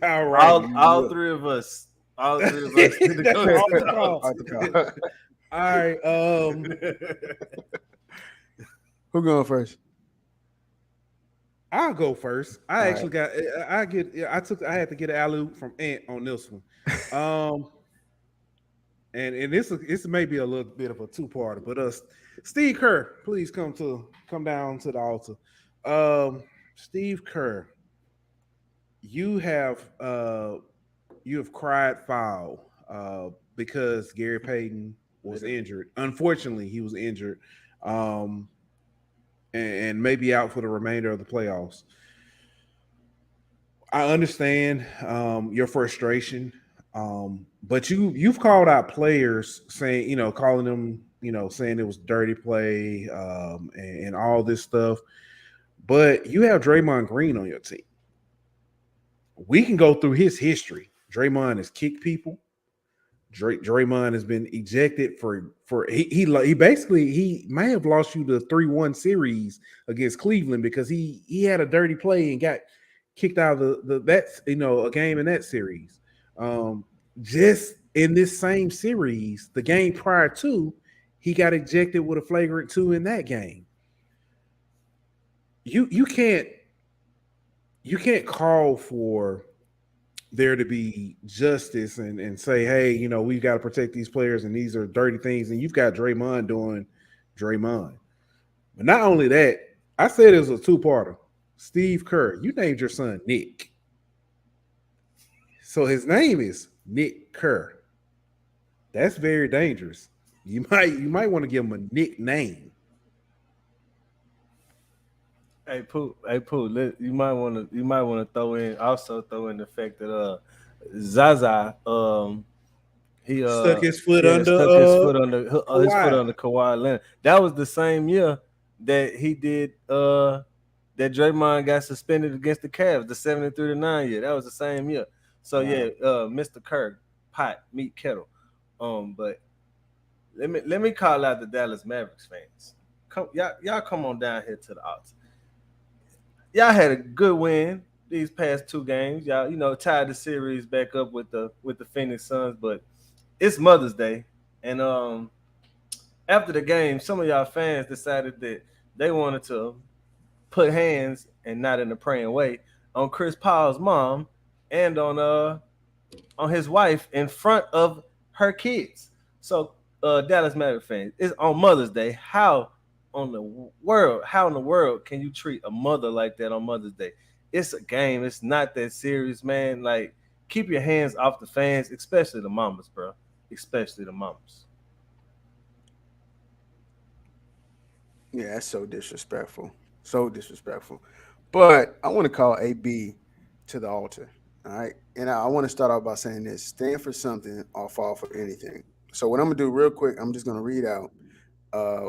All right. All three of us. All right. Who going first? I'll go first. I had to get an alley-oop from Ant on this one. And this may be a little bit of a two-parter, but Steve Kerr, please come down to the altar. Steve Kerr, you have cried foul because Gary Payton was injured. Unfortunately, he was injured. And maybe out for the remainder of the playoffs. I understand your frustration, but you've called out players saying, calling them, saying it was dirty play and all this stuff. But you have Draymond Green on your team. We can go through his history. Draymond has kicked people. Draymond has been ejected for he basically may have lost you the 3-1 series against Cleveland because he had a dirty play and got kicked out of a game in that series. Just in this same series, the game prior to, he got ejected with a flagrant 2 in that game. You can't call for there to be justice and say, hey, we've got to protect these players and these are dirty things. And you've got Draymond doing Draymond. But not only that, I said it was a two-parter. Steve Kerr, you named your son Nick. So his name is Nick Kerr. That's very dangerous. You might want to give him a nickname. Hey Pooh, you might want to throw in the fact that Zaza he Stuck his foot yeah under stuck his foot Kawhi. under Kawhi Leonard. That was the same year that he did that Draymond got suspended against the Cavs, the 73-9 year. That was the same year. So yeah, Mr. Kirk, pot, meat, kettle. But let me call out the Dallas Mavericks fans. Y'all come on down here to the odds. Y'all had a good win these past two games. Y'all, tied the series back up with the Phoenix Suns, but it's Mother's Day, and after the game, some of y'all fans decided that they wanted to put hands and not in a praying way on Chris Paul's mom and on his wife in front of her kids. So Dallas Mavericks fans, it's on Mother's Day. How in the world can you treat a mother like that on Mother's Day? It's a game. It's not that serious, man. Like, keep your hands off the fans, especially the mamas, bro. Especially the mamas. Yeah, that's so disrespectful. So disrespectful. But I want to call AB to the altar. All right. And I want to start off by saying this: stand for something or fall for anything. So what I'm gonna do real quick, I'm just gonna read out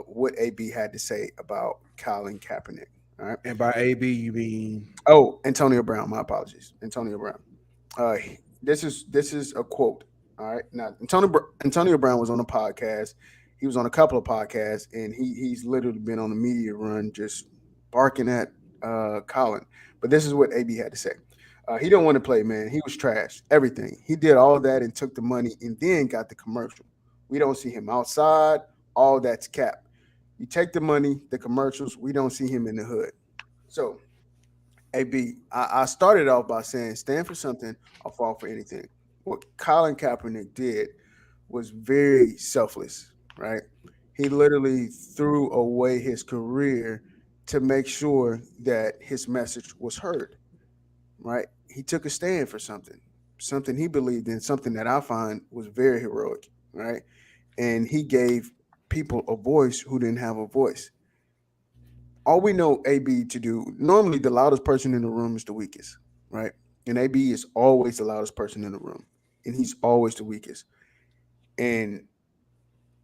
what AB had to say about Colin Kaepernick. All right. And by AB, you mean Antonio Brown. My apologies. Antonio Brown. This is a quote. All right. Now Antonio Brown was on a podcast. He was on a couple of podcasts, and he's literally been on a media run just barking at Colin. But this is what AB had to say. He didn't want to play, man. He was trash. Everything. He did all that and took the money and then got the commercial. We don't see him outside. All that's cap. You take the money, the commercials. We don't see him in the hood. So, AB, I started off by saying stand for something or fall for anything. What Colin Kaepernick did was very selfless, right? He literally threw away his career to make sure that his message was heard, right? He took a stand for something he believed in, something that I find was very heroic, right? And he gave people a voice who didn't have a voice. All we know AB to do, normally the loudest person in the room is the weakest, right? And AB is always the loudest person in the room, and he's always the weakest. And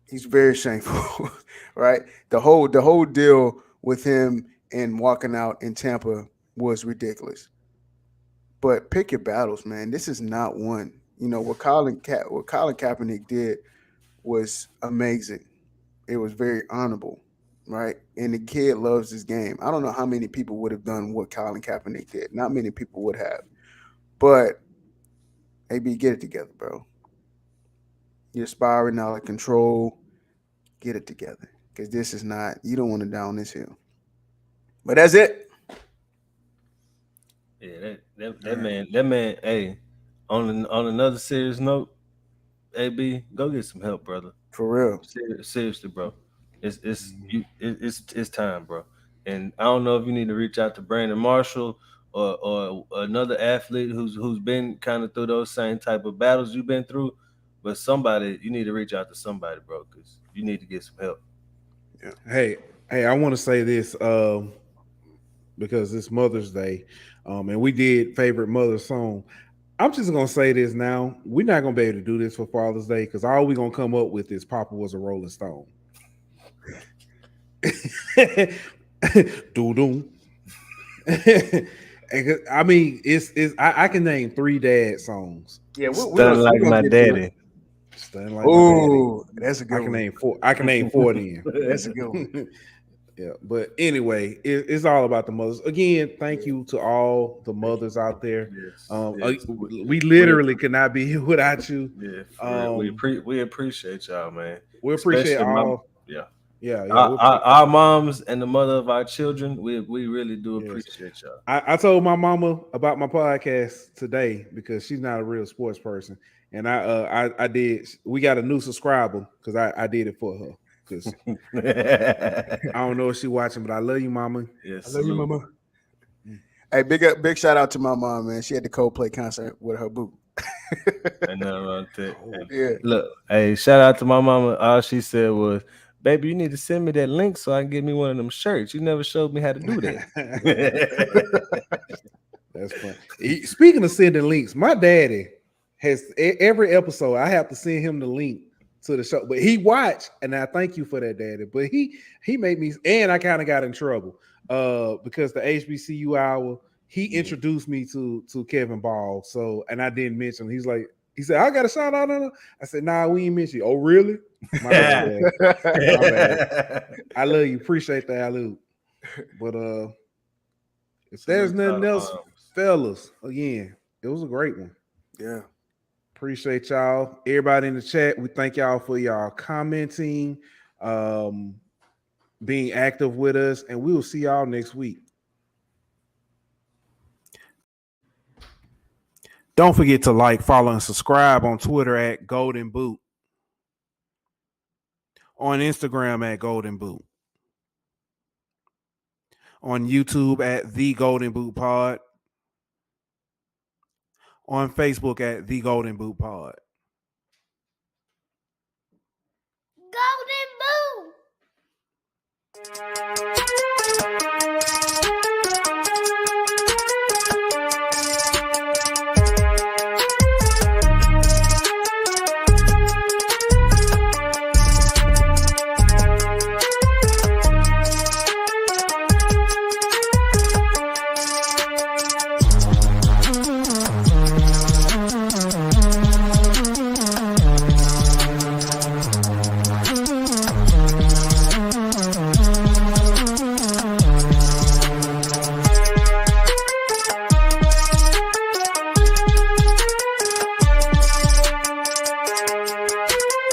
he's very shameful, right? The whole deal with him and walking out in Tampa was ridiculous. But pick your battles, man. This is not one. What Colin Kaepernick did was amazing. It was very honorable, right? And the kid loves this game. I don't know how many people would have done what Colin Kaepernick did. Not many people would have. But AB, get it together, bro. You're spiraling out of control. Get it together. Because this is not, you don't want to down this hill. But that's it. Yeah, that man. Hey, on another serious note, AB, go get some help, brother. For real. Seriously, bro. It's time, bro. And I don't know if you need to reach out to Brandon Marshall or another athlete who's been kind of through those same type of battles you've been through, but you need to reach out to somebody, bro, because you need to get some help. Yeah. Hey, I want to say this because it's Mother's Day, and we did favorite mother song. I'm just gonna say this now. We're not gonna be able to do this for Father's Day because all we're gonna come up with is Papa was a Rolling Stone. Doo-doo. I mean, I can name 3 dad songs. Yeah, Stunned like my daddy. Stunned like my daddy. That's a good I one. can name 4. I can name 4 then. That's a good one. Yeah, but anyway, it's all about the mothers. Again, thank you to all the mothers out there. Yes. We literally could not be here without you. Yeah, we appreciate y'all, man. We appreciate all. Yeah. Our moms and the mother of our children, we really do appreciate y'all. I told my mama about my podcast today because she's not a real sports person, and I did. We got a new subscriber because I did it for her. Because I don't know if she's watching, but I love you, mama. Yes, I love you, mama. Hey, big shout out to my mom, man. She had the Coldplay concert with her boo. Ain't nothing wrong with that. Yeah. Look, hey, shout out to my mama. All she said was, baby, you need to send me that link so I can get me one of them shirts. You never showed me how to do that. That's fun. Speaking of sending links, my daddy has every episode. I have to send him the link to the show, but he watched, and I thank you for that, daddy. But he made me, and I kind of got in trouble because the HBCU hour. He introduced me to Kevin Ball. So, and I didn't mention. He said, I got a shout out on him. I said, nah, we ain't mentioned. Oh, really? My bad. My bad. I love you. Appreciate the alley-oop. But if there's nothing else, fellas, again, it was a great one. Yeah. Appreciate y'all. Everybody in the chat, we thank y'all for y'all commenting, being active with us, and we will see y'all next week. Don't forget to like, follow, and subscribe on Twitter at Golden Boot. On Instagram at Golden Boot. On YouTube at The Golden Boot Pod. On Facebook at The Golden Boot Pod.